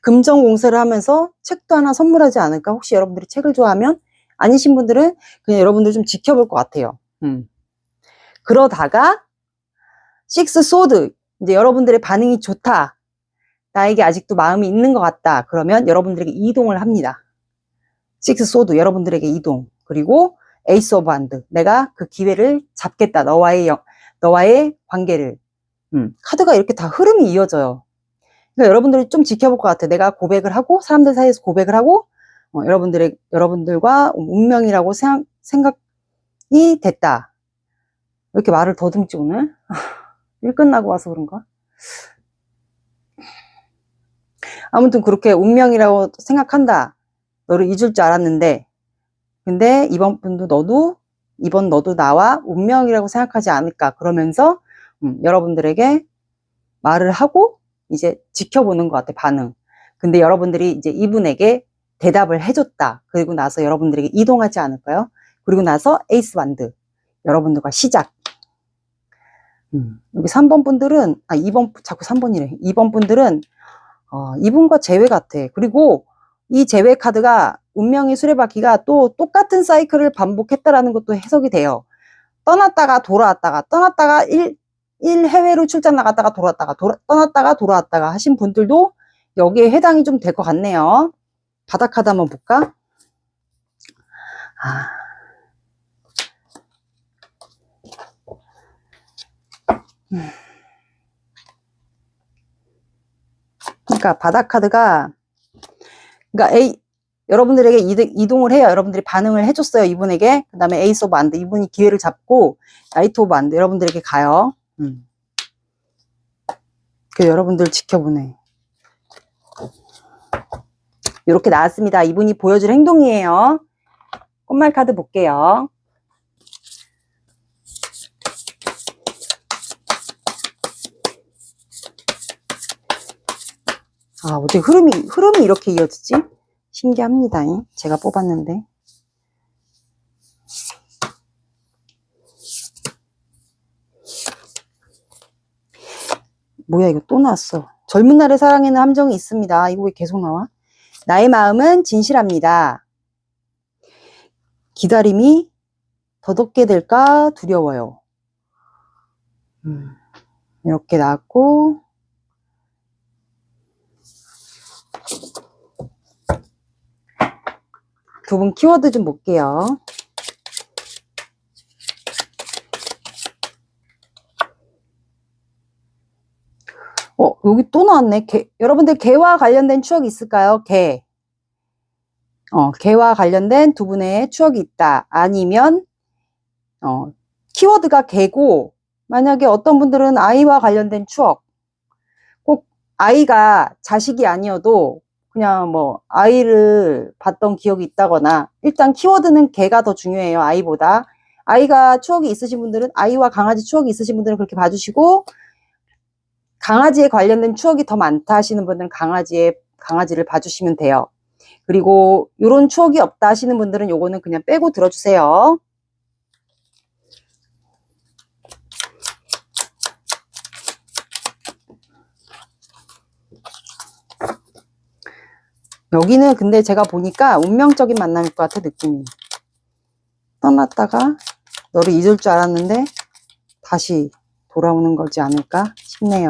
금전 공세를 하면서 책도 하나 선물하지 않을까? 혹시 여러분들이 책을 좋아하면, 아니신 분들은 그냥 여러분들 좀 지켜볼 것 같아요. 그러다가 식스 소드, 이제 여러분들의 반응이 좋다, 나에게 아직도 마음이 있는 것 같다, 그러면 여러분들에게 이동을 합니다. 식스 소드, 여러분들에게 이동. 그리고 에이스 오브 한드, 내가 그 기회를 잡겠다. 너와의 관계를. 카드가 이렇게 다 흐름이 이어져요. 그러니까 여러분들이 좀 지켜볼 것 같아요. 내가 고백을 하고, 사람들 사이에서 고백을 하고, 여러분들과 운명이라고 생각이 됐다. 왜 이렇게 말을 더듬지 오늘? 일 끝나고 와서 그런가? 아무튼 그렇게 운명이라고 생각한다. 너를 잊을 줄 알았는데, 근데 이번 너도 나와 운명이라고 생각하지 않을까. 그러면서 여러분들에게 말을 하고 이제 지켜보는 것 같아, 반응. 근데 여러분들이 이제 이분에게 대답을 해줬다. 그리고 나서 여러분들에게 이동하지 않을까요? 그리고 나서 에이스 완드. 여러분들과 시작. 여기 3번 분들은, 2번, 자꾸 3번이래. 2번 분들은, 이분과 재회 같아. 그리고 이 재회 카드가 운명의 수레바퀴가 또 똑같은 사이클을 반복했다라는 것도 해석이 돼요. 떠났다가 돌아왔다가, 떠났다가 1 해외로 출장 나갔다가 돌아왔다가, 떠났다가 돌아왔다가 하신 분들도 여기에 해당이 좀 될 것 같네요. 바닥 카드 한번 볼까? 그러니까 바닥 카드가, 그러니까 여러분들에게 이동을 해요. 여러분들이 반응을 해줬어요. 이분에게. 그 다음에 에이스 오브 안드. 이분이 기회를 잡고 나이트 오브 안드. 여러분들에게 가요. 그 여러분들 지켜보네. 이렇게 나왔습니다. 이분이 보여줄 행동이에요. 꽃말 카드 볼게요. 어떻게 흐름이 이렇게 이어지지? 신기합니다. 제가 뽑았는데. 뭐야, 이거 또 나왔어. 젊은 날의 사랑에는 함정이 있습니다. 이거 왜 계속 나와? 나의 마음은 진실합니다. 기다림이 더덥게 될까 두려워요. 이렇게 나왔고, 두 분 키워드 좀 볼게요. 여기 또 나왔네. 여러분들 개와 관련된 추억이 있을까요? 개. 개와 관련된 두 분의 추억이 있다. 아니면, 키워드가 개고, 만약에 어떤 분들은 아이와 관련된 추억. 꼭 아이가 자식이 아니어도 그냥 뭐 아이를 봤던 기억이 있다거나, 일단 키워드는 개가 더 중요해요. 아이보다. 아이가 추억이 있으신 분들은, 아이와 강아지 추억이 있으신 분들은 그렇게 봐주시고, 강아지에 관련된 추억이 더 많다 하시는 분들은 강아지를 봐주시면 돼요. 그리고 이런 추억이 없다 하시는 분들은 요거는 그냥 빼고 들어주세요. 여기는 근데 제가 보니까 운명적인 만남일 것 같아, 느낌이. 떠났다가 너를 잊을 줄 알았는데 다시 돌아오는 거지 않을까 싶네요.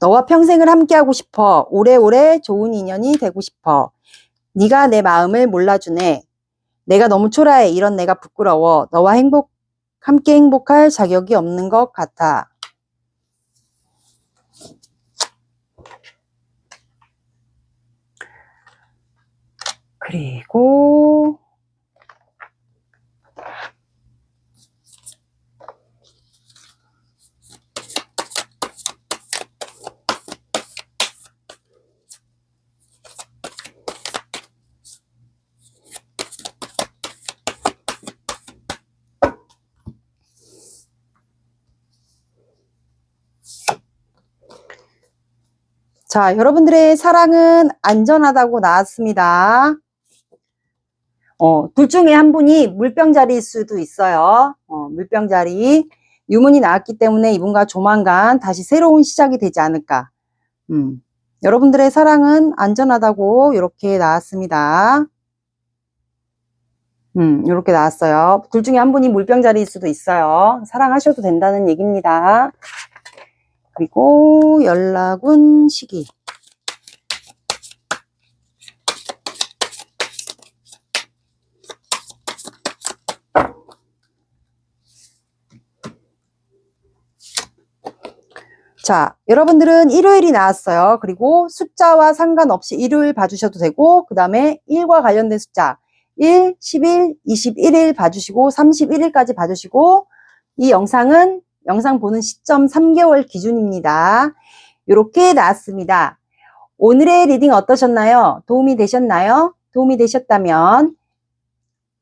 너와 평생을 함께하고 싶어. 오래오래 좋은 인연이 되고 싶어. 네가 내 마음을 몰라주네. 내가 너무 초라해. 이런 내가 부끄러워. 너와 함께 행복할 자격이 없는 것 같아. 그리고 자, 여러분들의 사랑은 안전하다고 나왔습니다. 둘 중에 한 분이 물병자리일 수도 있어요. 물병자리. 유문이 나왔기 때문에 이분과 조만간 다시 새로운 시작이 되지 않을까. 여러분들의 사랑은 안전하다고 이렇게 나왔습니다. 이렇게 나왔어요. 둘 중에 한 분이 물병자리일 수도 있어요. 사랑하셔도 된다는 얘기입니다. 그리고 연락운 시기. 자, 자, 여러분들은 일요일이 나왔어요. 그리고 숫자와 상관없이 일요일 봐주셔도 되고, 그 다음에 일과 관련된 숫자 1, 10일, 21일 봐주시고 31일까지 봐주시고, 이 영상은 영상 보는 시점 3개월 기준입니다. 이렇게 나왔습니다. 오늘의 리딩 어떠셨나요? 도움이 되셨나요? 도움이 되셨다면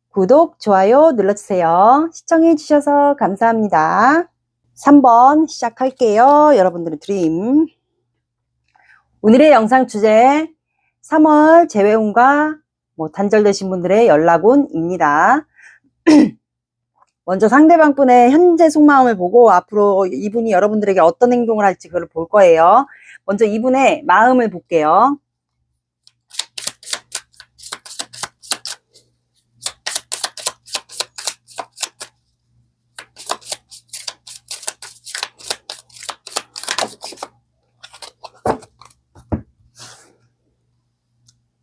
구독, 좋아요 눌러주세요. 시청해주셔서 감사합니다. 3번 시작할게요. 여러분들의 드림. 오늘의 영상 주제 3월 재회운과 단절되신 분들의 연락운입니다. 먼저 상대방 분의 현재 속마음을 보고 앞으로 이분이 여러분들에게 어떤 행동을 할지 그걸 볼 거예요. 먼저 이분의 마음을 볼게요.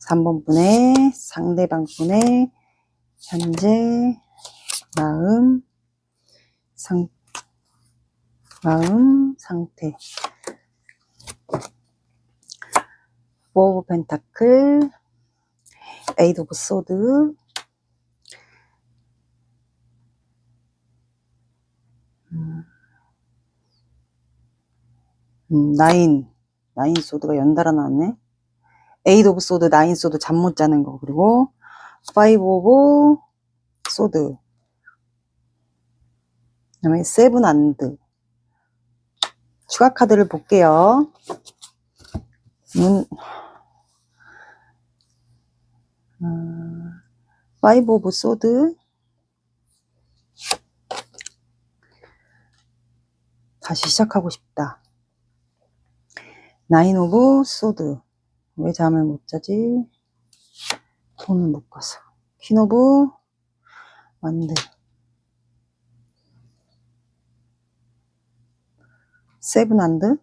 (3번) 분의 상대방 분의 현재 마음 상태. 4 오브 펜타클, 8 오브 소드, 나인 소드가 연달아 나왔네. 8 오브 소드, 9 소드 잠 못 자는 거, 그리고 5 오브 소드, 그 다음에 7 안드. 추가 카드를 볼게요. 5 오브 소드, 다시 시작하고 싶다. 9 오브 소드, 왜 잠을 못 자지? 돈을 못 가서. 퀸 오브 완드, 7 안드,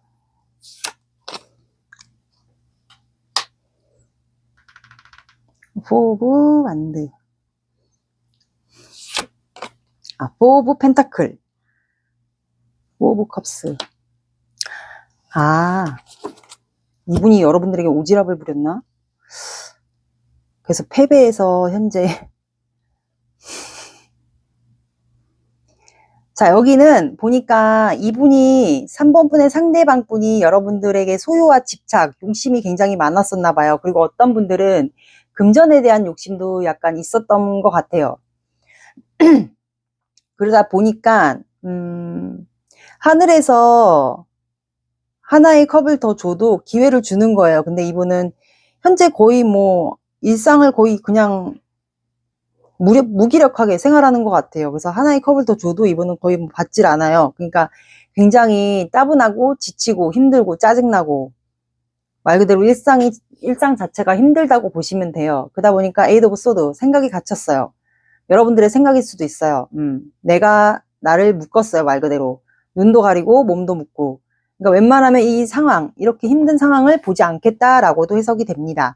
4 오브 완드, 4 오브 펜타클, 4 오브 컵스. 이분이 여러분들에게 오지랖을 부렸나? 그래서 패배해서 현재 자, 여기는 보니까 이분이 3번 분의 상대방 분이 여러분들에게 소유와 집착, 욕심이 굉장히 많았었나 봐요. 그리고 어떤 분들은 금전에 대한 욕심도 약간 있었던 것 같아요. 그러다 보니까 하늘에서 하나의 컵을 더 줘도 기회를 주는 거예요. 근데 이분은 현재 거의 일상을 거의 그냥 무기력하게 생활하는 것 같아요. 그래서 하나의 컵을 더 줘도 이분은 거의 받질 않아요. 그러니까 굉장히 따분하고 지치고 힘들고 짜증나고 말 그대로 일상 자체가 힘들다고 보시면 돼요. 그러다 보니까 에이드 오브 소드, 생각이 갇혔어요. 여러분들의 생각일 수도 있어요. 내가 나를 묶었어요. 말 그대로 눈도 가리고 몸도 묶고. 그러니까 웬만하면 이 상황, 이렇게 힘든 상황을 보지 않겠다라고도 해석이 됩니다.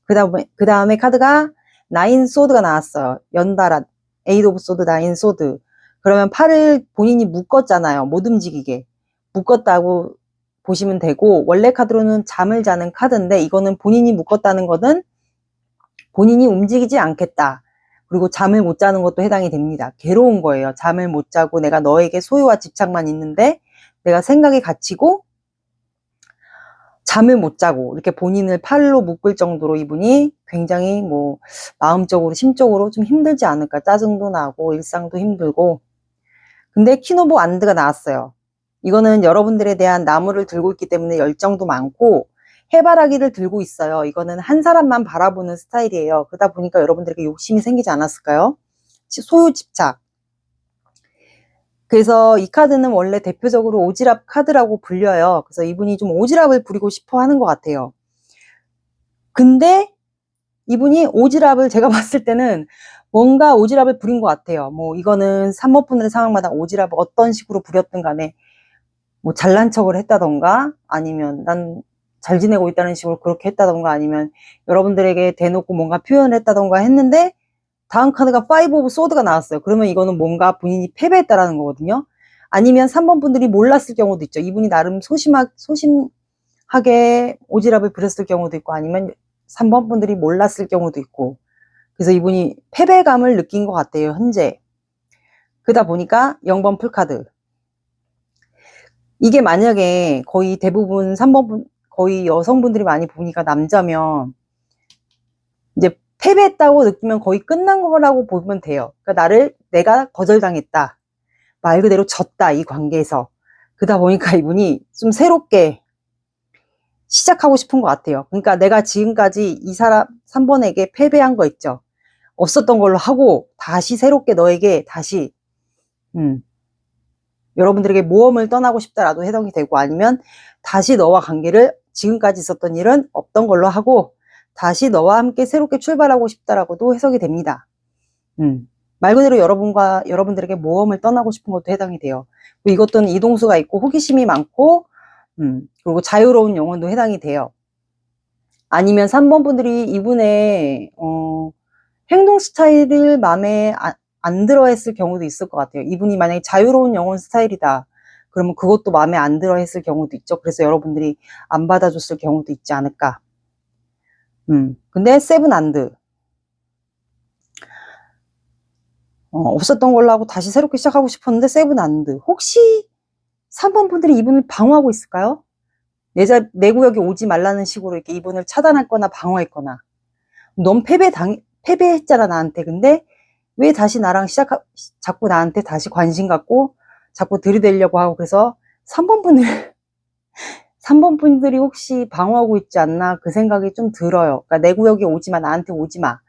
그 다음에 카드가 9 소드가 나왔어요. 연달아 8 오브 소드, 9 소드. 그러면 팔을 본인이 묶었잖아요. 못 움직이게. 묶었다고 보시면 되고, 원래 카드로는 잠을 자는 카드인데 이거는 본인이 묶었다는 거는 본인이 움직이지 않겠다. 그리고 잠을 못 자는 것도 해당이 됩니다. 괴로운 거예요. 잠을 못 자고 내가 너에게 소유와 집착만 있는데 내가 생각에 갇히고 잠을 못 자고 이렇게 본인을 팔로 묶을 정도로 이분이 굉장히 마음적으로 심적으로 좀 힘들지 않을까. 짜증도 나고 일상도 힘들고. 근데 퀸 오브 완드가 나왔어요. 이거는 여러분들에 대한 나무를 들고 있기 때문에 열정도 많고 해바라기를 들고 있어요. 이거는 한 사람만 바라보는 스타일이에요. 그러다 보니까 여러분들에게 욕심이 생기지 않았을까요? 소유 집착. 그래서 이 카드는 원래 대표적으로 오지랖 카드라고 불려요. 그래서 이분이 좀 오지랖을 부리고 싶어 하는 것 같아요. 근데 이분이 오지랖을 제가 봤을 때는 뭔가 오지랖을 부린 것 같아요. 이거는 3번 분의 상황마다 오지랖을 어떤 식으로 부렸든 간에 잘난 척을 했다던가 아니면 난 잘 지내고 있다는 식으로 그렇게 했다던가 아니면 여러분들에게 대놓고 뭔가 표현을 했다던가 했는데 다음 카드가 5 오브 소드가 나왔어요. 그러면 이거는 뭔가 본인이 패배했다라는 거거든요. 아니면 3번 분들이 몰랐을 경우도 있죠. 이분이 나름 소심하게 오지랖을 부렸을 경우도 있고, 아니면 3번 분들이 몰랐을 경우도 있고, 그래서 이분이 패배감을 느낀 것 같아요, 현재. 그러다 보니까 0번 풀카드. 이게 만약에 거의 대부분 3번 거의 여성분들이 많이 보니까 남자면 이제 패배했다고 느끼면 거의 끝난 거라고 보면 돼요. 그러니까 내가 거절당했다. 말 그대로 졌다, 이 관계에서. 그러다 보니까 이분이 좀 새롭게 시작하고 싶은 것 같아요. 그러니까 내가 지금까지 이 사람 3번에게 패배한 거 있죠. 없었던 걸로 하고 다시 새롭게 너에게 다시 여러분들에게 모험을 떠나고 싶다라도 해석이 되고, 아니면 다시 너와 관계를 지금까지 있었던 일은 없던 걸로 하고 다시 너와 함께 새롭게 출발하고 싶다라고도 해석이 됩니다. 말 그대로 여러분들에게 모험을 떠나고 싶은 것도 해당이 돼요. 이것도는 이동수가 있고 호기심이 많고 그리고 자유로운 영혼도 해당이 돼요. 아니면 3번 분들이 이분의 행동 스타일을 마음에 안 들어 했을 경우도 있을 것 같아요. 이분이 만약에 자유로운 영혼 스타일이다, 그러면 그것도 마음에 안 들어 했을 경우도 있죠. 그래서 여러분들이 안 받아줬을 경우도 있지 않을까. 근데 세븐안드 없었던 걸로 하고 다시 새롭게 시작하고 싶었는데 세븐안드. 혹시 3번 분들이 이분을 방어하고 있을까요? 내 구역에 오지 말라는 식으로 이렇게 이분을 차단했거나 방어했거나. 넌 패배했잖아, 나한테. 근데 왜 다시 나랑 자꾸 나한테 다시 관심 갖고 자꾸 들이대려고 하고. 그래서 3번 분들이 혹시 방어하고 있지 않나, 그 생각이 좀 들어요. 그러니까 내 구역에 오지 마, 나한테 오지 마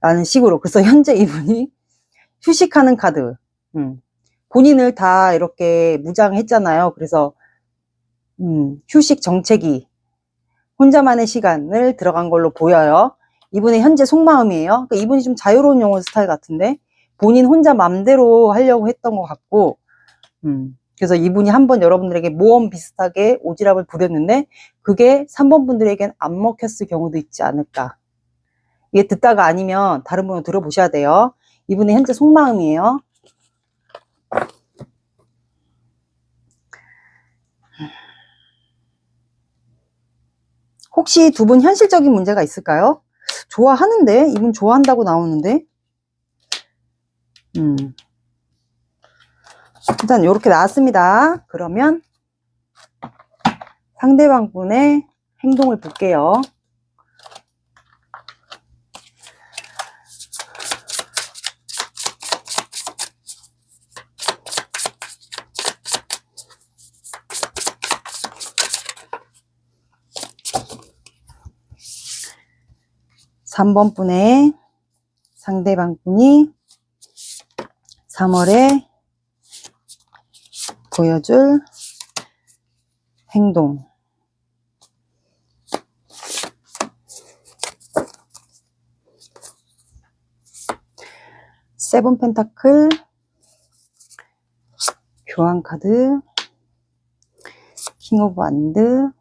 라는 식으로. 그래서 현재 이분이 휴식하는 카드. 본인을 다 이렇게 무장했잖아요. 그래서 휴식 정체기, 혼자만의 시간을 들어간 걸로 보여요. 이분의 현재 속마음이에요. 그러니까 이분이 좀 자유로운 영혼 스타일 같은데 본인 혼자 맘대로 하려고 했던 것 같고, 그래서 이분이 한번 여러분들에게 모험 비슷하게 오지랖을 부렸는데 그게 3번 분들에겐 안 먹혔을 경우도 있지 않을까. 이게 듣다가 아니면 다른 분을 들어보셔야 돼요. 이분의 현재 속마음이에요. 혹시 두 분 현실적인 문제가 있을까요? 좋아하는데? 이분 좋아한다고 나오는데? 일단 이렇게 나왔습니다. 그러면 상대방 분의 행동을 볼게요. (3번) 분의 상대방 분이 3월에 보여줄 행동. 세븐 펜타클, 교환 카드, 킹 오브 완드,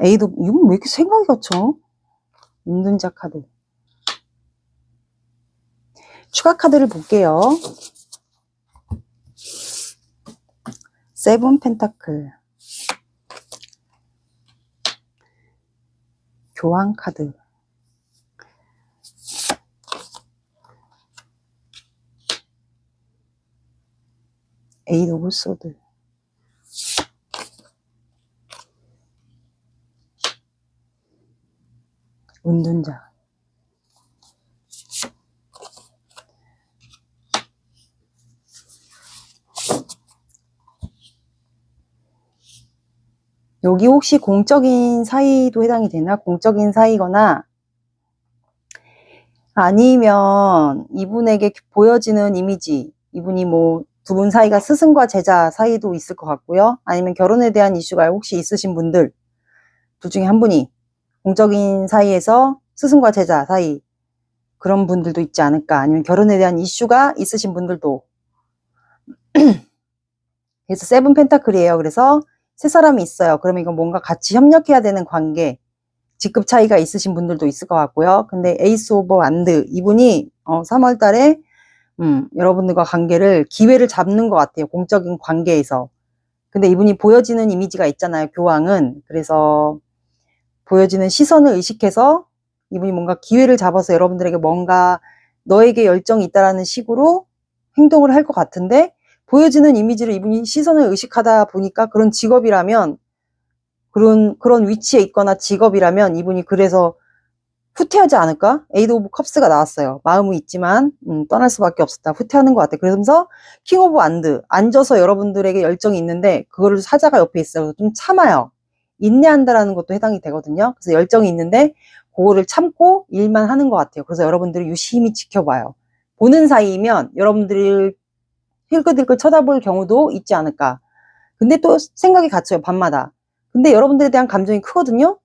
에이드. 이건 왜 이렇게 생각이 겹쳐? 운둔자 카드. 추가 카드를 볼게요. 세븐 펜타클, 교환 카드, 에이드 오브 소드, 운둔자. 여기 혹시 공적인 사이도 해당이 되나? 공적인 사이거나 아니면 이분에게 보여지는 이미지, 이분이 뭐 두 분 사이가 스승과 제자 사이도 있을 것 같고요. 아니면 결혼에 대한 이슈가 혹시 있으신 분들, 둘 중에 한 분이 공적인 사이에서 스승과 제자 사이, 그런 분들도 있지 않을까. 아니면 결혼에 대한 이슈가 있으신 분들도. 그래서 세븐 펜타클이에요. 그래서 세 사람이 있어요. 그러면 이건 뭔가 같이 협력해야 되는 관계, 직급 차이가 있으신 분들도 있을 것 같고요. 근데 에이스 오브 완드, 이분이 3월 달에 여러분들과 관계를, 기회를 잡는 것 같아요. 공적인 관계에서. 근데 이분이 보여지는 이미지가 있잖아요. 교황은. 그래서 보여지는 시선을 의식해서 이분이 뭔가 기회를 잡아서 여러분들에게 뭔가 너에게 열정이 있다라는 식으로 행동을 할 것 같은데, 보여지는 이미지를 이분이 시선을 의식하다 보니까 그런 직업이라면, 그런 위치에 있거나 직업이라면 이분이 그래서 후퇴하지 않을까? 에이드 오브 컵스가 나왔어요. 마음은 있지만 떠날 수밖에 없었다. 후퇴하는 것 같아. 그러면서 킹 오브 안드, 앉아서 여러분들에게 열정이 있는데 그거를 사자가 옆에 있어요. 좀 참아요. 인내한다라는 것도 해당이 되거든요. 그래서 열정이 있는데 그거를 참고 일만 하는 것 같아요. 그래서 여러분들이 유심히 지켜봐요. 보는 사이이면 여러분들을 힐끗힐끗 쳐다볼 경우도 있지 않을까. 근데 또 생각이 갇혀요. 밤마다. 근데 여러분들에 대한 감정이 크거든요.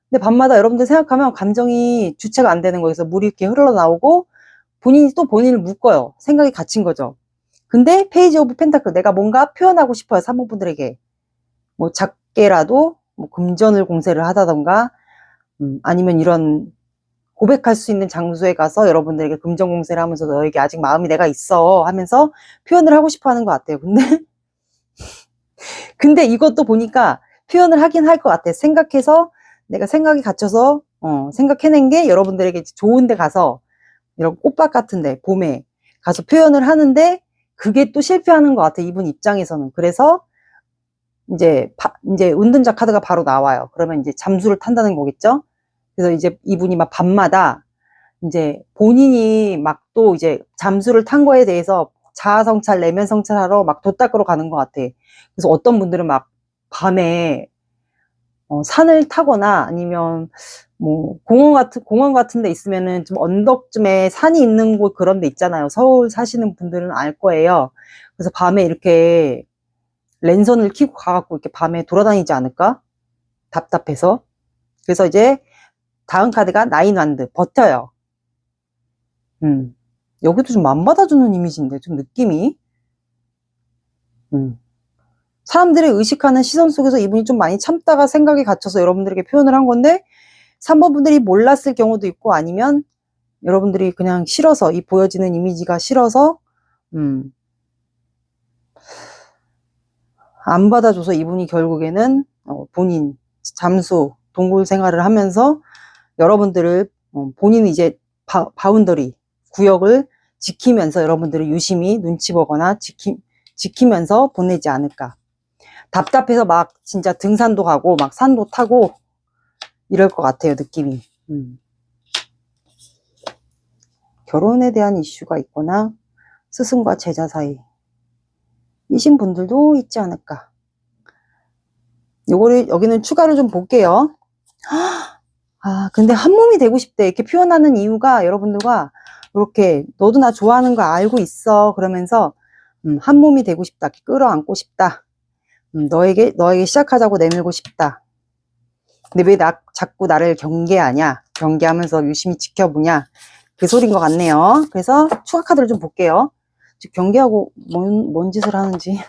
근데 밤마다 여러분들 생각하면 감정이 주체가 안 되는 거예요. 그래서 물이 이렇게 흘러나오고 본인이 또 본인을 묶어요. 생각이 갇힌 거죠. 근데 페이지 오브 펜타클, 내가 뭔가 표현하고 싶어요. 3번 분들에게. 뭐 작게라도 뭐 금전을 공세를 하다던가 아니면 이런 고백할 수 있는 장소에 가서 여러분들에게 금전 공세를 하면서 너에게 아직 마음이 내가 있어 하면서 표현을 하고 싶어 하는 것 같아요. 근데 이것도 보니까 표현을 하긴 할 것 같아. 생각해서 내가 생각이 갇혀서 생각해낸 게 여러분들에게 좋은 데 가서 이런 꽃밭 같은 데 봄에 가서 표현을 하는데 그게 또 실패하는 것 같아. 이분 입장에서는. 그래서 이제 은둔자 카드가 바로 나와요. 그러면 이제 잠수를 탄다는 거겠죠. 그래서 이제 이분이 막 밤마다 이제 본인이 막 또 이제 잠수를 탄 거에 대해서 자아 성찰, 내면 성찰하러 막 돛닦으러 가는 것 같아. 그래서 어떤 분들은 막 밤에 산을 타거나 아니면 뭐 공원 같은 데 있으면은 좀 언덕쯤에 산이 있는 곳 그런 데 있잖아요. 서울 사시는 분들은 알 거예요. 그래서 밤에 이렇게 랜선을 켜고 가갖고 이렇게 밤에 돌아다니지 않을까? 답답해서. 그래서 이제 다음 카드가 나인 완드, 버텨요. 여기도 좀 안 받아주는 이미지인데, 좀 느낌이. 사람들이 의식하는 시선 속에서 이분이 좀 많이 참다가 생각이 갇혀서 여러분들에게 표현을 한 건데, 3번 분들이 몰랐을 경우도 있고, 아니면 여러분들이 그냥 싫어서, 이 보여지는 이미지가 싫어서, 안 받아줘서 이분이 결국에는 본인 잠수, 동굴 생활을 하면서 여러분들을 본인이 이제 바운더리, 구역을 지키면서 여러분들을 유심히 눈치 보거나 지키면서 보내지 않을까. 답답해서 막 진짜 등산도 가고 막 산도 타고 이럴 것 같아요, 느낌이. 결혼에 대한 이슈가 있거나 스승과 제자 사이 이신 분들도 있지 않을까. 요거를 여기는 추가로 좀 볼게요. 근데 한 몸이 되고 싶대. 이렇게 표현하는 이유가 여러분들과 이렇게 너도 나 좋아하는 거 알고 있어. 그러면서 한 몸이 되고 싶다. 끌어안고 싶다. 너에게 시작하자고 내밀고 싶다. 근데 왜 자꾸 나를 경계하냐? 경계하면서 유심히 지켜보냐? 그 소린 것 같네요. 그래서 추가 카드를 좀 볼게요. 즉 경계하고 뭔 짓을 하는지.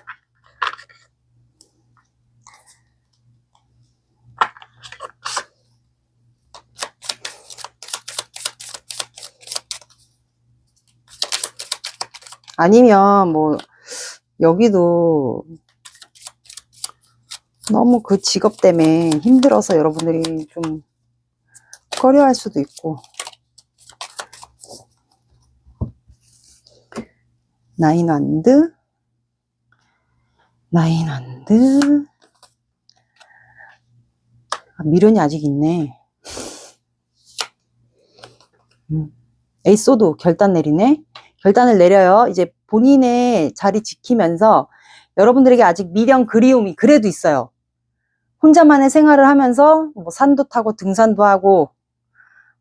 아니면 뭐 여기도 너무 그 직업 때문에 힘들어서 여러분들이 좀 꺼려할 수도 있고. 나인 완드, 미련이 아직 있네. 에이스 소드 결단 내리네. 결단을 내려요. 이제 본인의 자리 지키면서 여러분들에게 아직 미련 그리움이 그래도 있어요. 혼자만의 생활을 하면서 뭐 산도 타고 등산도 하고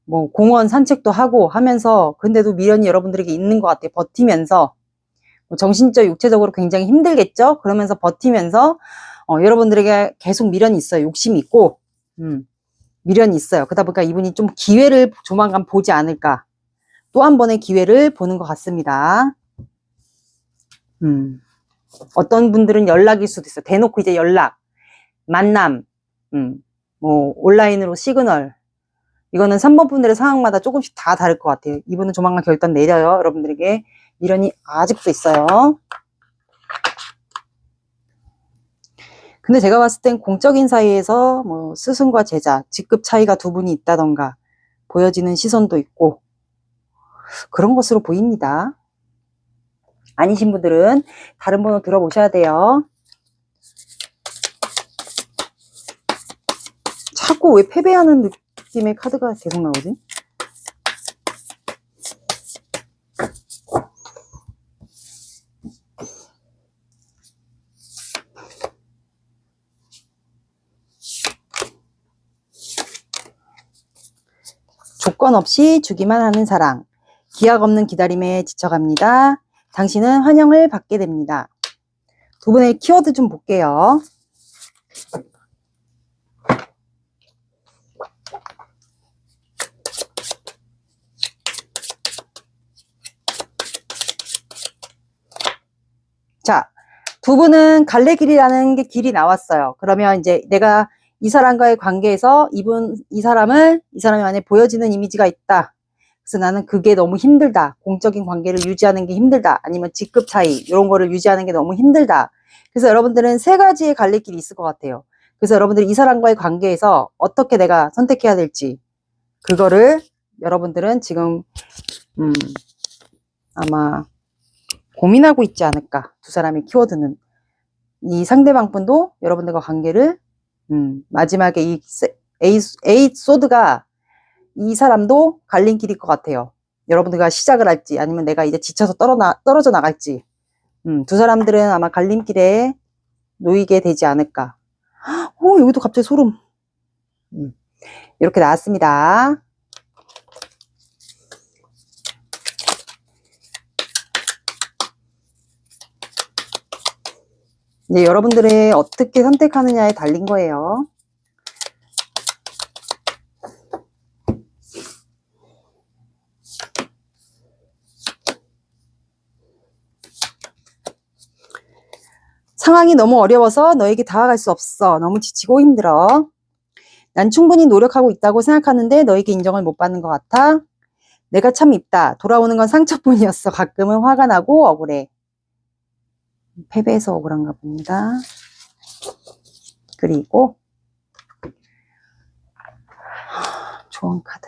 뭐 공원 산책도 하고 하면서 근데도 미련이 여러분들에게 있는 것 같아요. 버티면서 뭐 정신적 육체적으로 굉장히 힘들겠죠. 그러면서 버티면서 여러분들에게 계속 미련이 있어요. 욕심이 있고 미련이 있어요. 그러다 보니까 이분이 좀 기회를 조만간 보지 않을까. 또 한 번의 기회를 보는 것 같습니다. 어떤 분들은 연락일 수도 있어요. 대놓고 이제 연락, 만남, 뭐 온라인으로 시그널. 이거는 3번 분들의 상황마다 조금씩 다 다를 것 같아요. 이분은 조만간 결단 내려요. 여러분들에게 미련이 아직도 있어요. 근데 제가 봤을 땐 공적인 사이에서 뭐 스승과 제자, 직급 차이가 두 분이 있다던가 보여지는 시선도 있고 그런 것으로 보입니다. 아니신 분들은 다른 번호 들어보셔야 돼요. 자꾸 왜 패배하는 느낌의 카드가 계속 나오지? 조건 없이 주기만 하는 사랑, 기약 없는 기다림에 지쳐갑니다. 당신은 환영을 받게 됩니다. 두 분의 키워드 좀 볼게요. 자, 두 분은 갈래길이라는 게 길이 나왔어요. 그러면 이제 내가 이 사람과의 관계에서 이 사람이 만약에 보여지는 이미지가 있다. 그래서 나는 그게 너무 힘들다. 공적인 관계를 유지하는 게 힘들다. 아니면 직급 차이, 이런 거를 유지하는 게 너무 힘들다. 그래서 여러분들은 세 가지의 갈래길이 있을 것 같아요. 그래서 여러분들이 이 사람과의 관계에서 어떻게 내가 선택해야 될지, 그거를 여러분들은 지금, 아마 고민하고 있지 않을까. 두 사람의 키워드는. 이 상대방 분도 여러분들과 관계를, 마지막에 이 에잇 소드가 이 사람도 갈림길일 것 같아요. 여러분들과 시작을 할지 아니면 내가 이제 지쳐서 떨어져 나갈지. 두 사람들은 아마 갈림길에 놓이게 되지 않을까. 오, 여기도 갑자기 소름. 이렇게 나왔습니다. 이제 여러분들의 어떻게 선택하느냐에 달린 거예요. 상황이 너무 어려워서 너에게 다가갈 수 없어. 너무 지치고 힘들어. 난 충분히 노력하고 있다고 생각하는데 너에게 인정을 못 받는 것 같아. 내가 참 밉다. 돌아오는 건 상처뿐이었어. 가끔은 화가 나고 억울해. 패배해서 억울한가 봅니다. 그리고 좋은 카드.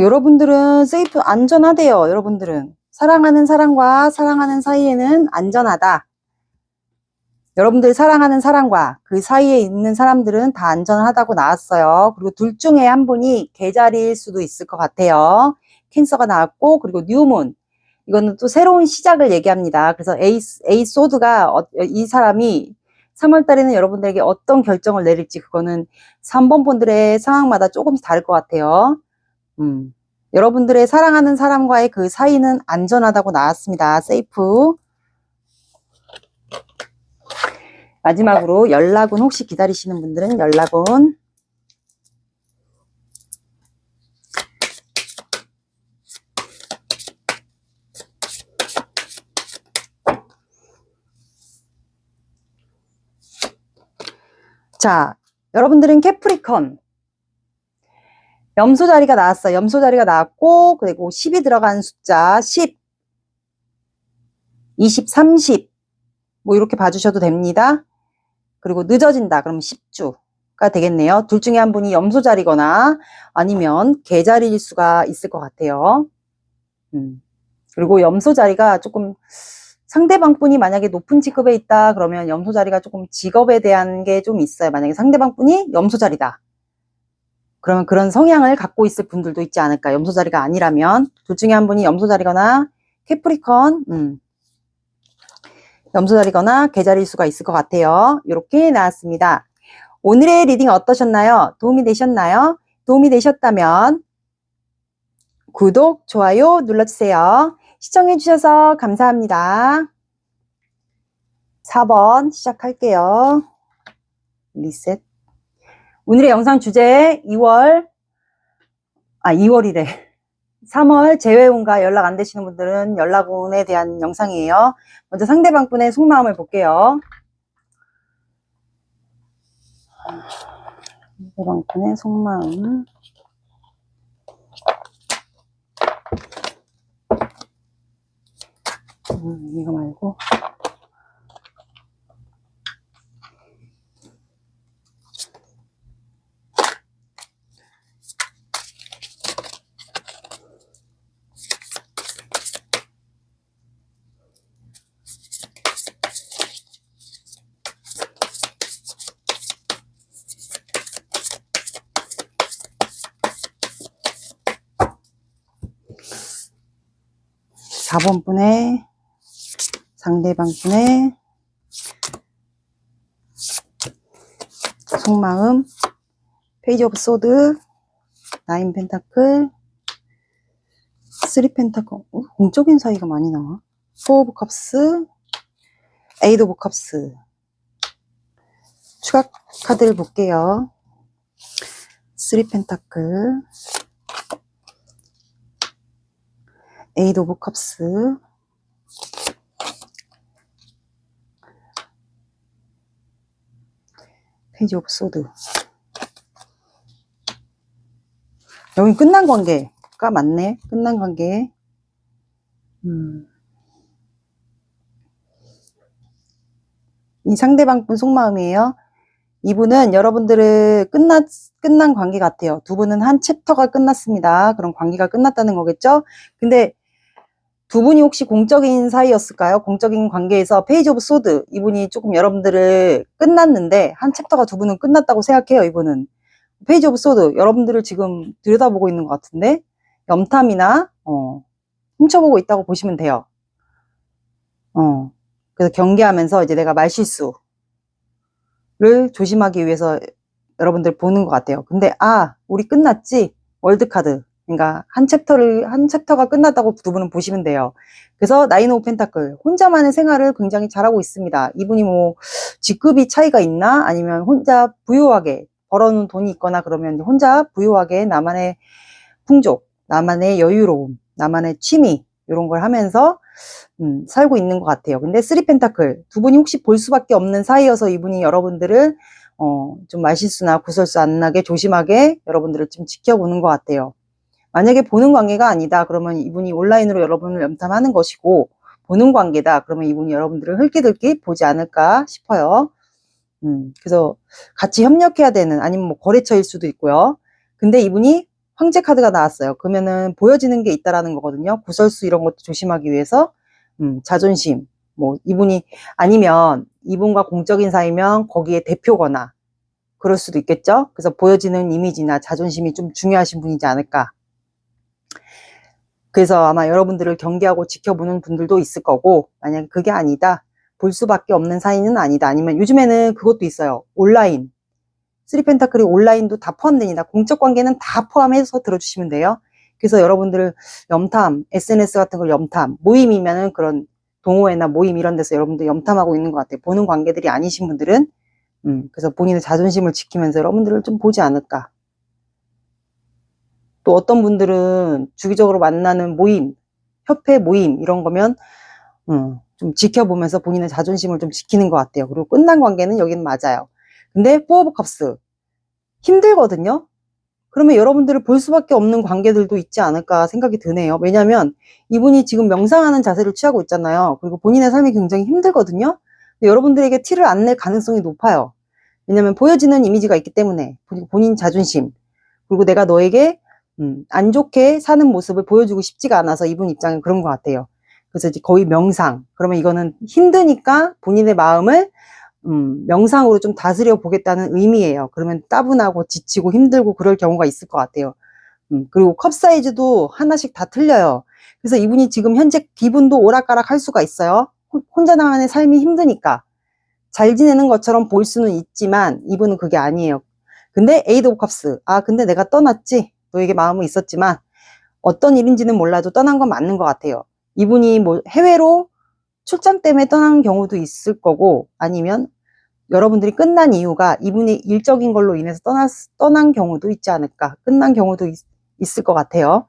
여러분들은 세이프 안전하대요. 여러분들은 사랑하는 사람과 사랑하는 사이에는 안전하다. 여러분들 사랑하는 사람과 그 사이에 있는 사람들은 다 안전하다고 나왔어요. 그리고 둘 중에 한 분이 계자리일 수도 있을 것 같아요. 캔서가 나왔고, 그리고 뉴문. 이거는 또 새로운 시작을 얘기합니다. 그래서 에이 소드가 이 사람이 3월 달에는 여러분들에게 어떤 결정을 내릴지 그거는 3번 분들의 상황마다 조금씩 다를 것 같아요. 여러분들의 사랑하는 사람과의 그 사이는 안전하다고 나왔습니다. 세이프. 마지막으로 연락운 혹시 기다리시는 분들은 연락운. 자, 여러분들은 캐프리컨. 염소 자리가 나왔어요. 염소 자리가 나왔고, 그리고 10이 들어간 숫자 10, 20, 30. 뭐 이렇게 봐주셔도 됩니다. 그리고 늦어진다. 그럼 10주가 되겠네요. 둘 중에 한 분이 염소 자리거나 아니면 개 자리일 수가 있을 것 같아요. 그리고 염소 자리가 조금 상대방 분이 만약에 높은 직급에 있다 그러면 염소 자리가 조금 직업에 대한 게 좀 있어요. 만약에 상대방 분이 염소 자리다. 그러면 그런 성향을 갖고 있을 분들도 있지 않을까. 염소 자리가 아니라면 둘 중에 한 분이 염소 자리거나 캐프리컨, 염소 자리거나 개 자리일 수가 있을 것 같아요. 이렇게 나왔습니다. 오늘의 리딩 어떠셨나요? 도움이 되셨나요? 도움이 되셨다면 구독, 좋아요 눌러주세요. 시청해주셔서 감사합니다. 4번 시작할게요. 리셋. 오늘의 영상 주제 2월이래. 3월 재회운과 연락 안 되시는 분들은 연락운에 대한 영상이에요. 먼저 상대방 분의 속마음을 볼게요. 상대방 분의 속마음. 이거 말고. 사 번 분의 상대방 분의 속마음. 페이지 오브 소드, 9 펜타클, 3 펜타클. 공적인 사이가 많이 나와. 4 오브 컵스, 8 오브 컵스. 추가 카드를 볼게요. 3 펜타클, 8 오브 컵스, 페이지 오브 소드. 여기 끝난 관계가 맞네. 끝난 관계. 이 상대방 분 속마음이에요. 이분은 여러분들의 끝난 관계 같아요. 두 분은 한 챕터가 끝났습니다. 그럼 관계가 끝났다는 거겠죠? 근데 두 분이 혹시 공적인 사이였을까요? 공적인 관계에서 페이지 오브 소드. 이분이 조금 여러분들을 끝났는데 한 챕터가 두 분은 끝났다고 생각해요. 이분은. 페이지 오브 소드. 여러분들을 지금 들여다보고 있는 것 같은데 염탐이나 훔쳐보고 있다고 보시면 돼요. 그래서 경계하면서 이제 내가 말실수를 조심하기 위해서 여러분들 보는 것 같아요. 근데 우리 끝났지? 월드카드. 그러니까 한 챕터가 끝났다고 두 분은 보시면 돼요. 그래서 9 오브 펜타클. 혼자만의 생활을 굉장히 잘하고 있습니다. 이분이 뭐 직급이 차이가 있나? 아니면 혼자 부유하게 벌어놓은 돈이 있거나 그러면 혼자 부유하게 나만의 풍족, 나만의 여유로움, 나만의 취미 이런 걸 하면서 살고 있는 것 같아요. 근데 3 펜타클. 두 분이 혹시 볼 수밖에 없는 사이여서 이분이 여러분들을 좀 말실수나 구설수 안 나게 조심하게 여러분들을 좀 지켜보는 것 같아요. 만약에 보는 관계가 아니다 그러면 이분이 온라인으로 여러분을 염탐하는 것이고, 보는 관계다 그러면 이분이 여러분들을 흘끼들끼 보지 않을까 싶어요. 그래서 같이 협력해야 되는, 아니면 뭐 거래처일 수도 있고요. 근데 이분이 황제 카드가 나왔어요. 그러면은 보여지는 게 있다라는 거거든요. 구설수 이런 것도 조심하기 위해서 자존심, 뭐 이분이 아니면 이분과 공적인 사이면 거기에 대표거나 그럴 수도 있겠죠. 그래서 보여지는 이미지나 자존심이 좀 중요하신 분이지 않을까. 그래서 아마 여러분들을 경계하고 지켜보는 분들도 있을 거고, 만약에 그게 아니다, 볼 수밖에 없는 사이는 아니다, 아니면 요즘에는 그것도 있어요. 온라인. 3 펜타클이 온라인도 다 포함됩니다. 공적 관계는 다 포함해서 들어주시면 돼요. 그래서 여러분들 염탐, SNS 같은 걸 염탐, 모임이면은 그런 동호회나 모임 이런 데서 여러분들 염탐하고 있는 것 같아요. 보는 관계들이 아니신 분들은. 그래서 본인의 자존심을 지키면서 여러분들을 좀 보지 않을까. 또 어떤 분들은 주기적으로 만나는 모임, 협회 모임 이런 거면 좀 지켜보면서 본인의 자존심을 좀 지키는 것 같아요. 그리고 끝난 관계는 여기는 맞아요. 근데 4 오브 컵스 힘들거든요. 그러면 여러분들을 볼 수밖에 없는 관계들도 있지 않을까 생각이 드네요. 왜냐면 이분이 지금 명상하는 자세를 취하고 있잖아요. 그리고 본인의 삶이 굉장히 힘들거든요. 근데 여러분들에게 티를 안 낼 가능성이 높아요. 왜냐면 보여지는 이미지가 있기 때문에. 본인 자존심, 그리고 내가 너에게 안 좋게 사는 모습을 보여주고 싶지가 않아서 이분 입장은 그런 것 같아요. 그래서 이제 거의 명상. 그러면 이거는 힘드니까 본인의 마음을 명상으로 좀 다스려 보겠다는 의미예요. 그러면 따분하고 지치고 힘들고 그럴 경우가 있을 것 같아요. 그리고 컵 사이즈도 하나씩 다 틀려요. 그래서 이분이 지금 현재 기분도 오락가락 할 수가 있어요. 혼자 나만의 삶이 힘드니까. 잘 지내는 것처럼 볼 수는 있지만 이분은 그게 아니에요. 근데 8 오브 컵스. 근데 내가 떠났지. 너에게 마음은 있었지만 어떤 일인지는 몰라도 떠난 건 맞는 것 같아요. 이분이 뭐 해외로 출장 때문에 떠나는 경우도 있을 거고, 아니면 여러분들이 끝난 이유가 이분이 일적인 걸로 인해서 떠난 경우도 있지 않을까. 끝난 경우도 있을 것 같아요.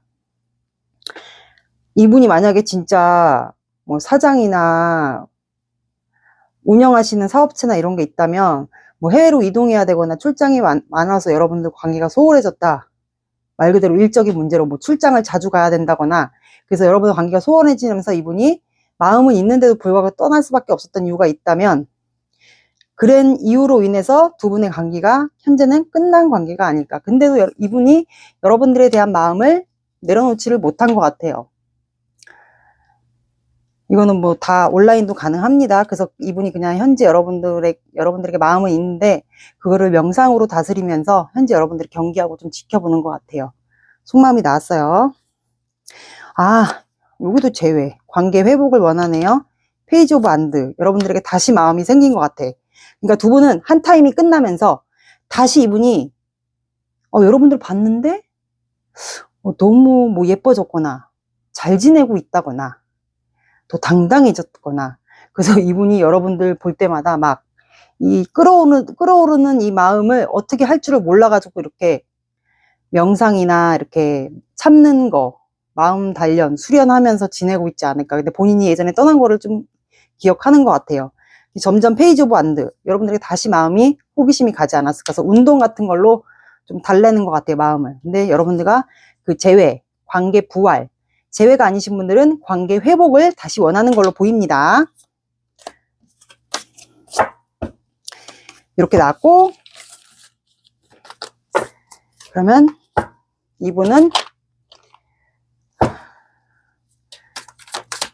이분이 만약에 진짜 뭐 사장이나 운영하시는 사업체나 이런 게 있다면 뭐 해외로 이동해야 되거나 출장이 많아서 여러분들 관계가 소홀해졌다. 말 그대로 일적인 문제로 뭐 출장을 자주 가야 된다거나 그래서 여러분들 관계가 소원해지면서 이분이 마음은 있는데도 불구하고 떠날 수밖에 없었던 이유가 있다면 그런 이유로 인해서 두 분의 관계가 현재는 끝난 관계가 아닐까. 근데도 이분이 여러분들에 대한 마음을 내려놓지를 못한 것 같아요. 이거는 뭐 다 온라인도 가능합니다. 그래서 이분이 그냥 현재 여러분들에게 마음은 있는데 그거를 명상으로 다스리면서 현재 여러분들이 경계하고 좀 지켜보는 것 같아요. 속마음이 나왔어요. 아, 여기도 제외. 관계 회복을 원하네요. 페이지 오브 안드. 여러분들에게 다시 마음이 생긴 것 같아. 그러니까 두 분은 한 타임이 끝나면서 다시 이분이 여러분들 봤는데 너무 뭐 예뻐졌거나 잘 지내고 있다거나 더 당당해졌거나 그래서 이분이 여러분들 볼 때마다 막 이 끌어오르는 이 마음을 어떻게 할 줄을 몰라가지고 이렇게 명상이나 이렇게 참는 거 마음 단련 수련하면서 지내고 있지 않을까. 근데 본인이 예전에 떠난 거를 좀 기억하는 것 같아요. 점점 페이지 오브 안드 여러분들에게 다시 마음이 호기심이 가지 않았을까. 그래서 운동 같은 걸로 좀 달래는 것 같아요, 마음을. 근데 여러분들과 그 재회, 관계 부활, 재회가 아니신 분들은 관계 회복을 다시 원하는 걸로 보입니다. 이렇게 나왔고, 그러면 이분은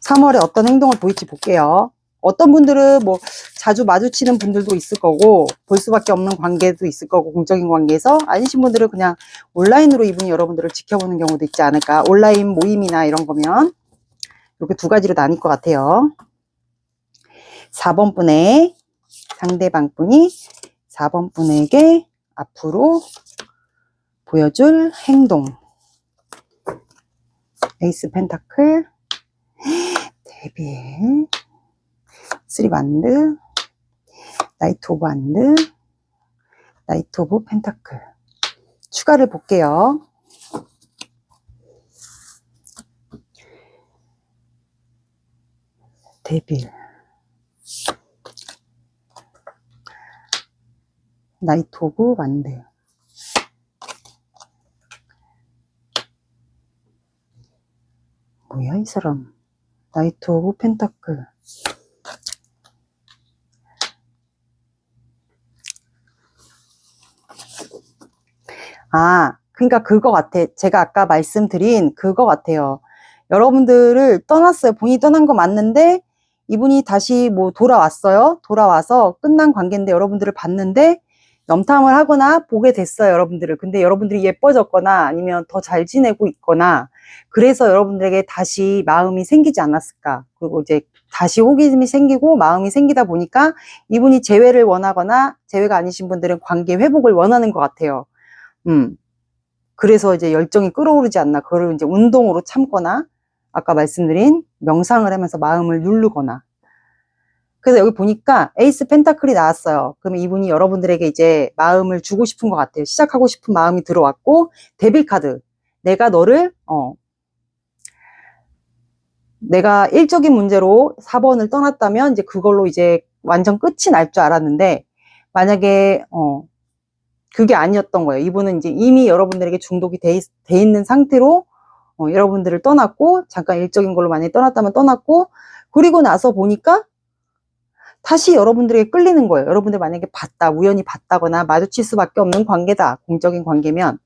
3월에 어떤 행동을 보일지 볼게요. 어떤 분들은 뭐 자주 마주치는 분들도 있을 거고 볼 수밖에 없는 관계도 있을 거고 공적인 관계에서 아니신 분들은 그냥 온라인으로 이분이 여러분들을 지켜보는 경우도 있지 않을까. 온라인 모임이나 이런 거면 이렇게 두 가지로 나뉠 것 같아요. 4번 분의 상대방 분이 4번 분에게 앞으로 보여줄 행동. 에이스 펜타클, 데빌, 3 반드, 나이트 오브 반드, 나이트 오브 펜타클. 추가를 볼게요. 데빌, 나이트 오브 반드, 뭐야 이 사람. 나이트 오브 펜타클. 그러니까 그거 같아. 제가 아까 말씀드린 그거 같아요. 여러분들을 떠났어요. 본인이 떠난 거 맞는데 이분이 다시 뭐 돌아왔어요. 돌아와서 끝난 관계인데 여러분들을 봤는데 염탐을 하거나 보게 됐어요. 여러분들을. 근데 여러분들이 예뻐졌거나 아니면 더 잘 지내고 있거나 그래서 여러분들에게 다시 마음이 생기지 않았을까. 그리고 이제 다시 호기심이 생기고 마음이 생기다 보니까 이분이 재회를 원하거나 재회가 아니신 분들은 관계 회복을 원하는 것 같아요. 그래서 이제 열정이 끌어오르지 않나. 그거를 이제 운동으로 참거나 아까 말씀드린 명상을 하면서 마음을 누르거나. 그래서 여기 보니까 에이스 펜타클이 나왔어요. 그러면 이분이 여러분들에게 이제 마음을 주고 싶은 것 같아요. 시작하고 싶은 마음이 들어왔고, 데빌 카드. 내가 너를 내가 일적인 문제로 4번을 떠났다면 이제 그걸로 이제 완전 끝이 날 줄 알았는데 만약에 그게 아니었던 거예요. 이분은 이제 이미 여러분들에게 중독이 돼 있는 상태로 여러분들을 떠났고 잠깐 일적인 걸로 만약에 떠났다면 떠났고 그리고 나서 보니까 다시 여러분들에게 끌리는 거예요. 여러분들 만약에 우연히 봤다거나 마주칠 수밖에 없는 관계다. 공적인 관계면.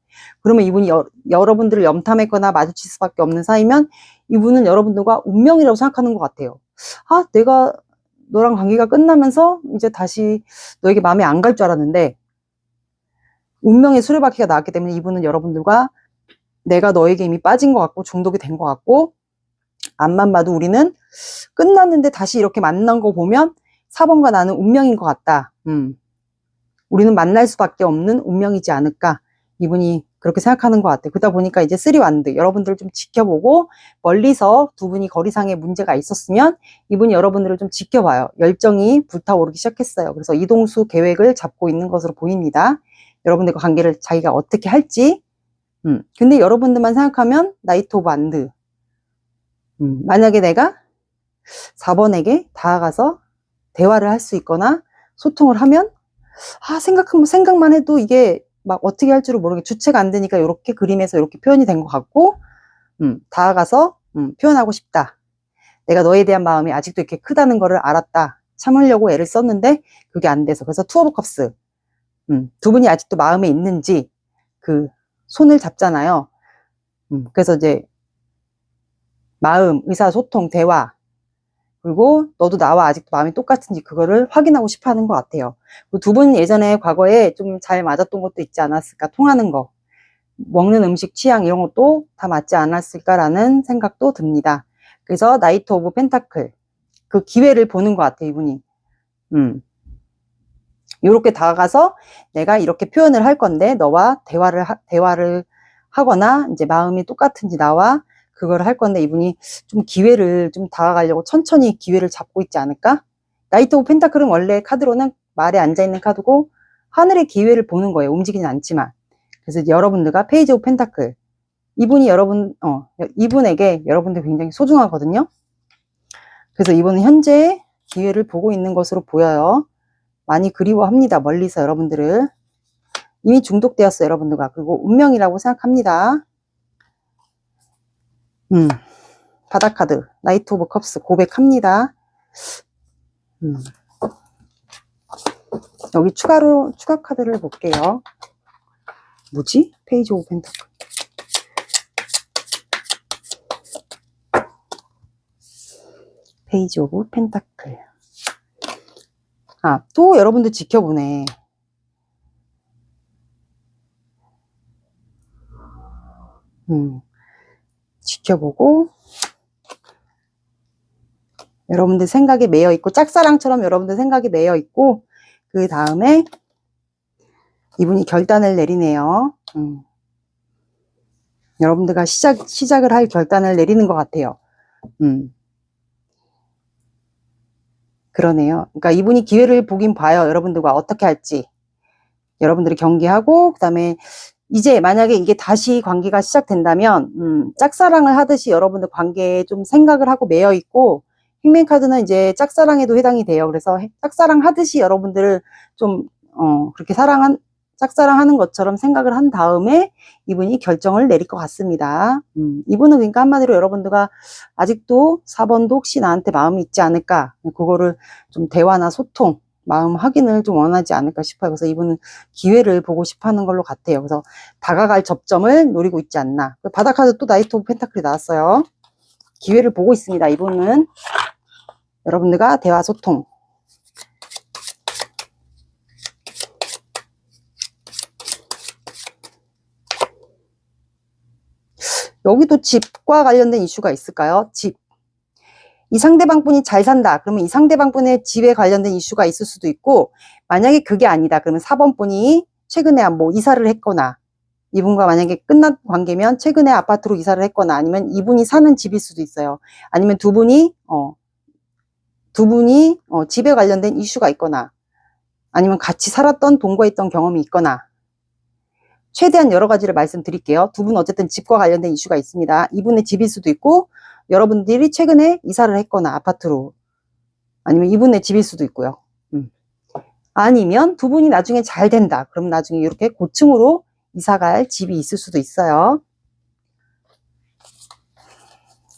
그러면 이분이 여러분들을 염탐했거나 마주칠 수밖에 없는 사이면 이분은 여러분들과 운명이라고 생각하는 것 같아요. 내가 너랑 관계가 끝나면서 이제 다시 너에게 마음에 안 갈 줄 알았는데 운명의 수레바퀴가 나왔기 때문에 이분은 여러분들과 내가 너에게 이미 빠진 것 같고 중독이 된 것 같고 앞만 봐도 우리는 끝났는데 다시 이렇게 만난 거 보면 4번과 나는 운명인 것 같다. 우리는 만날 수밖에 없는 운명이지 않을까. 이분이 그렇게 생각하는 것 같아요. 그러다 보니까 이제 쓰리완드 여러분들을 좀 지켜보고 멀리서 두 분이 거리상의 문제가 있었으면 이분이 여러분들을 좀 지켜봐요. 열정이 불타오르기 시작했어요. 그래서 이동수 계획을 잡고 있는 것으로 보입니다. 여러분들과 관계를 자기가 어떻게 할지. 근데 여러분들만 생각하면 나이트 오브 완드. 만약에 내가 4번에게 다가가서 대화를 할 수 있거나 소통을 하면 생각만 해도 이게 막 어떻게 할 줄을 모르게 주체가 안 되니까 이렇게 그림에서 이렇게 표현이 된 것 같고, 다가가서 표현하고 싶다. 내가 너에 대한 마음이 아직도 이렇게 크다는 거를 알았다. 참으려고 애를 썼는데 그게 안 돼서. 그래서 투 오브 컵스. 두 분이 아직도 마음에 있는지 그 손을 잡잖아요. 그래서 이제 마음, 의사소통, 대화, 그리고 너도 나와 아직도 마음이 똑같은지 그거를 확인하고 싶어 하는 것 같아요. 두 분 예전에 과거에 좀 잘 맞았던 것도 있지 않았을까. 통하는 거, 먹는 음식 취향 이런 것도 다 맞지 않았을까라는 생각도 듭니다. 그래서 나이트 오브 펜타클, 그 기회를 보는 것 같아요, 이분이. 이렇게 다가가서 내가 이렇게 표현을 할 건데 너와 대화를 하거나 이제 마음이 똑같은지 나와 그걸 할 건데 이분이 좀 기회를 좀 다가가려고 천천히 기회를 잡고 있지 않을까? 나이트 오브 펜타클은 원래 카드로는 말에 앉아있는 카드고 하늘의 기회를 보는 거예요. 움직이진 않지만. 그래서 여러분들과 페이지 오브 펜타클, 이분이 이분에게 여러분들 굉장히 소중하거든요. 그래서 이분은 현재 기회를 보고 있는 것으로 보여요. 많이 그리워합니다. 멀리서 여러분들을. 이미 중독되었어요. 여러분들과. 그리고 운명이라고 생각합니다. 바다카드 나이트 오브 컵스 고백합니다. 여기 추가 카드를 볼게요. 뭐지? 페이지 오브 펜타클. 페이지 오브 펜타클. 또 여러분들 지켜보네. 지켜보고 여러분들 생각에 매여 있고 짝사랑처럼 여러분들 생각에 매여 있고 그 다음에 이분이 결단을 내리네요. 여러분들과 시작을 할 결단을 내리는 것 같아요. 그러네요. 그러니까 이분이 기회를 보긴 봐요. 여러분들과 어떻게 할지. 여러분들이 경계하고 그다음에 이제 만약에 이게 다시 관계가 시작된다면 짝사랑을 하듯이 여러분들 관계에 좀 생각을 하고 매여 있고 킹맨 카드는 이제 짝사랑에도 해당이 돼요. 그래서 짝사랑 하듯이 여러분들을 좀 그렇게 짝사랑하는 것처럼 생각을 한 다음에 이분이 결정을 내릴 것 같습니다. 이분은 그러니까 한마디로 여러분들과 아직도 4번도 혹시 나한테 마음이 있지 않을까, 그거를 좀 대화나 소통, 마음 확인을 좀 원하지 않을까 싶어요. 그래서 이분은 기회를 보고 싶어 하는 걸로 같아요. 그래서 다가갈 접점을 노리고 있지 않나. 바다카드 또 나이트 오브 펜타클이 나왔어요. 기회를 보고 있습니다. 이분은 여러분들과 대화 소통. 여기도 집과 관련된 이슈가 있을까요? 집. 이 상대방분이 잘 산다. 그러면 이 상대방분의 집에 관련된 이슈가 있을 수도 있고, 만약에 그게 아니다. 그러면 4번 분이 최근에 뭐 이사를 했거나, 이분과 만약에 끝난 관계면 최근에 아파트로 이사를 했거나, 아니면 이분이 사는 집일 수도 있어요. 아니면 두 분이 집에 관련된 이슈가 있거나, 아니면 같이 살았던 동거했던 경험이 있거나, 최대한 여러 가지를 말씀드릴게요. 두 분 어쨌든 집과 관련된 이슈가 있습니다. 이분의 집일 수도 있고 여러분들이 최근에 이사를 했거나 아파트로, 아니면 이분의 집일 수도 있고요. 아니면 두 분이 나중에 잘 된다. 그럼 나중에 이렇게 고층으로 이사갈 집이 있을 수도 있어요.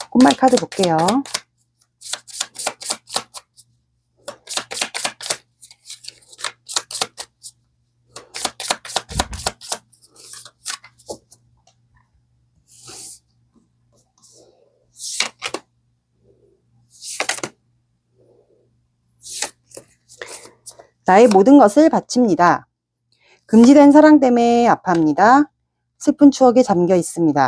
꽃말 카드 볼게요. 나의 모든 것을 바칩니다. 금지된 사랑 때문에 아파합니다. 슬픈 추억에 잠겨 있습니다.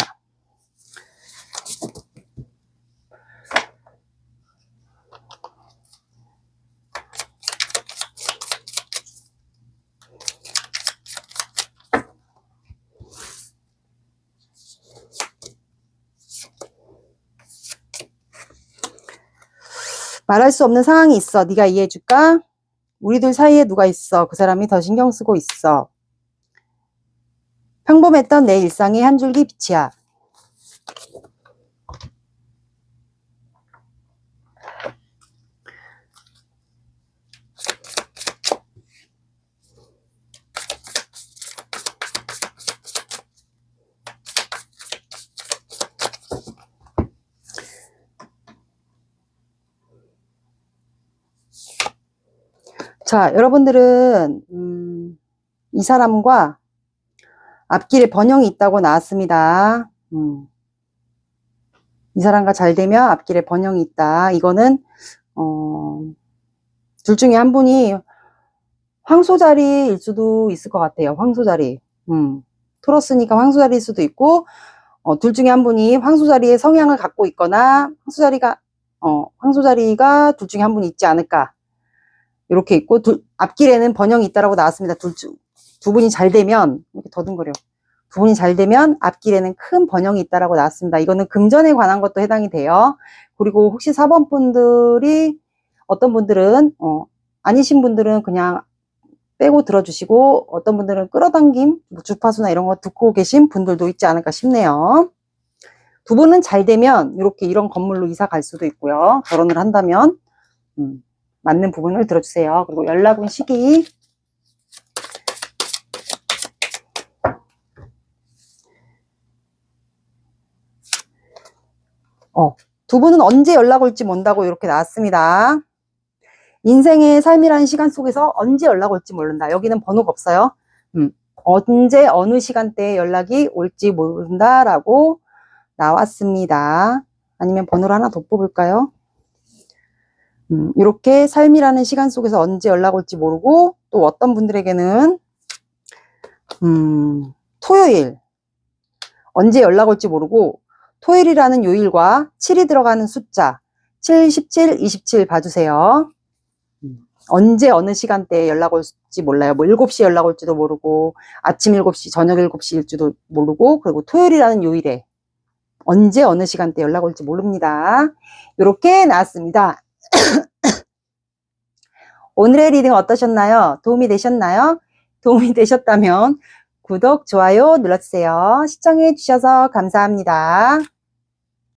말할 수 없는 상황이 있어. 네가 이해해 줄까? 우리들 사이에 누가 있어. 그 사람이 더 신경 쓰고 있어. 평범했던 내 일상의 한 줄기 빛이야. 자, 여러분들은 이 사람과 앞길에 번영이 있다고 나왔습니다. 이 사람과 잘 되면 앞길에 번영이 있다. 이거는 둘 중에 한 분이 황소자리일 수도 있을 것 같아요. 황소자리. 토러스니까 황소자리일 수도 있고, 둘 중에 한 분이 황소자리의 성향을 갖고 있거나 황소자리가 둘 중에 한 분이 있지 않을까. 이렇게 있고, 앞길에는 번영이 있다라고 나왔습니다. 두 분이 잘 되면, 이렇게 더듬거려. 두 분이 잘 되면 앞길에는 큰 번영이 있다라고 나왔습니다. 이거는 금전에 관한 것도 해당이 돼요. 그리고 혹시 4번 분들이, 어떤 분들은, 아니신 분들은 그냥 빼고 들어주시고, 어떤 분들은 끌어당김, 주파수나 이런 거 듣고 계신 분들도 있지 않을까 싶네요. 두 분은 잘 되면 이렇게 이런 건물로 이사 갈 수도 있고요. 결혼을 한다면 맞는 부분을 들어주세요. 그리고 연락운 시기, 두 분은 언제 연락 올지 모른다고 이렇게 나왔습니다. 인생의 삶이라는 시간 속에서 언제 연락 올지 모른다. 여기는 번호가 없어요. 언제 어느 시간대에 연락이 올지 모른다라고 나왔습니다. 아니면 번호를 하나 더 뽑을까요? 이렇게 삶이라는 시간 속에서 언제 연락 올지 모르고, 또 어떤 분들에게는 토요일 언제 연락 올지 모르고, 토요일이라는 요일과 7이 들어가는 숫자 7, 17, 27 봐주세요. 언제 어느 시간대에 연락 올지 몰라요. 뭐 7시에 연락 올지도 모르고, 아침 7시, 저녁 7시일지도 모르고, 그리고 토요일이라는 요일에 언제 어느 시간대에 연락 올지 모릅니다. 이렇게 나왔습니다. 오늘의 리딩 어떠셨나요? 도움이 되셨나요? 도움이 되셨다면 구독, 좋아요 눌러주세요. 시청해 주셔서 감사합니다.